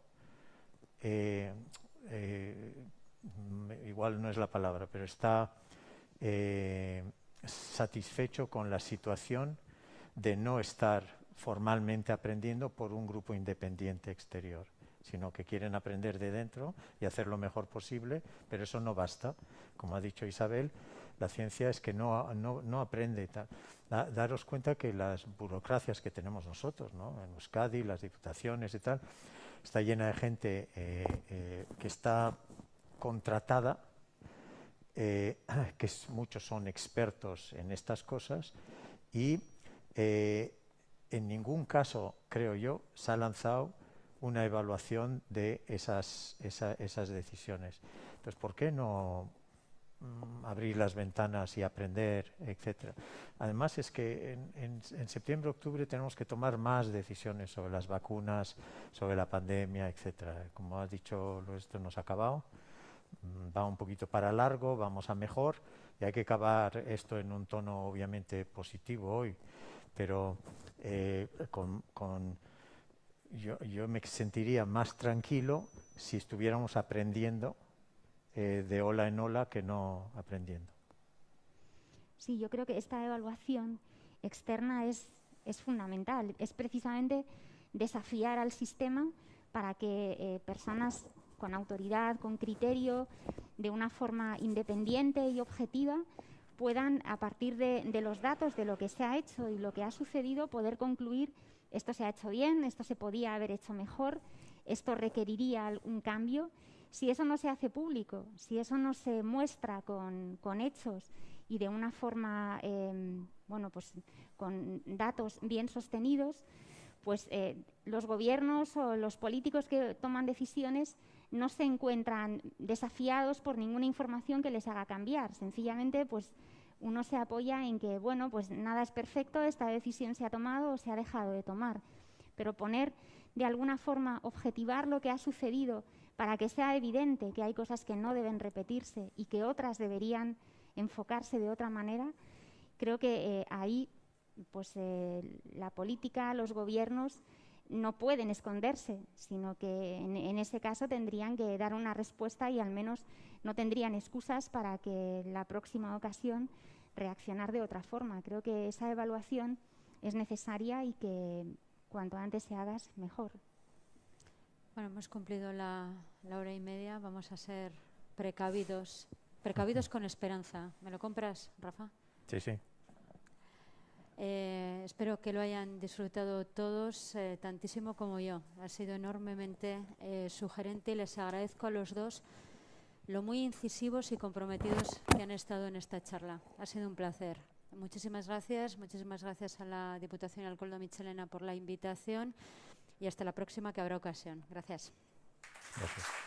igual no es la palabra, pero está satisfecho con la situación de no estar formalmente aprendiendo por un grupo independiente exterior, sino que quieren aprender de dentro y hacer lo mejor posible, pero eso no basta. Como ha dicho Isabel, la ciencia es que no aprende. Daros cuenta que las burocracias que tenemos nosotros, ¿no? En Euskadi, las diputaciones y tal, está llena de gente que está contratada, que muchos son expertos en estas cosas, y en ningún caso, creo yo, se ha lanzado una evaluación de esas decisiones. Entonces, ¿por qué no abrir las ventanas y aprender, etcétera? Además, es que en septiembre, octubre tenemos que tomar más decisiones sobre las vacunas, sobre la pandemia, etcétera. Como has dicho, esto no se ha acabado, va un poquito para largo, vamos a mejor, y hay que acabar esto en un tono obviamente positivo hoy, pero yo me sentiría más tranquilo si estuviéramos aprendiendo de ola en ola que no aprendiendo. Sí, yo creo que esta evaluación externa es fundamental. Es precisamente desafiar al sistema para que personas con autoridad, con criterio, de una forma independiente y objetiva, puedan, a partir de los datos de lo que se ha hecho y lo que ha sucedido, poder concluir: esto se ha hecho bien, esto se podía haber hecho mejor, esto requeriría un cambio. Si eso no se hace público, si eso no se muestra con hechos y de una forma, pues con datos bien sostenidos, pues los gobiernos o los políticos que toman decisiones no se encuentran desafiados por ninguna información que les haga cambiar. Sencillamente, pues uno se apoya en que, bueno, pues nada es perfecto, esta decisión se ha tomado o se ha dejado de tomar. Pero poner, de alguna forma, objetivar lo que ha sucedido para que sea evidente que hay cosas que no deben repetirse y que otras deberían enfocarse de otra manera, creo que ahí pues la política, los gobiernos no pueden esconderse, sino que en ese caso tendrían que dar una respuesta y al menos no tendrían excusas para que la próxima ocasión reaccionar de otra forma. Creo que esa evaluación es necesaria y que cuanto antes se haga mejor. Bueno, hemos cumplido la hora y media, vamos a ser precavidos con esperanza. ¿Me lo compras, Rafa? Sí, sí. Espero que lo hayan disfrutado todos tantísimo como yo. Ha sido enormemente sugerente y les agradezco a los dos lo muy incisivos y comprometidos que han estado en esta charla. Ha sido un placer. Muchísimas gracias a la Diputación y al Koldo Mitxelena por la invitación y hasta la próxima, que habrá ocasión. Gracias. Gracias.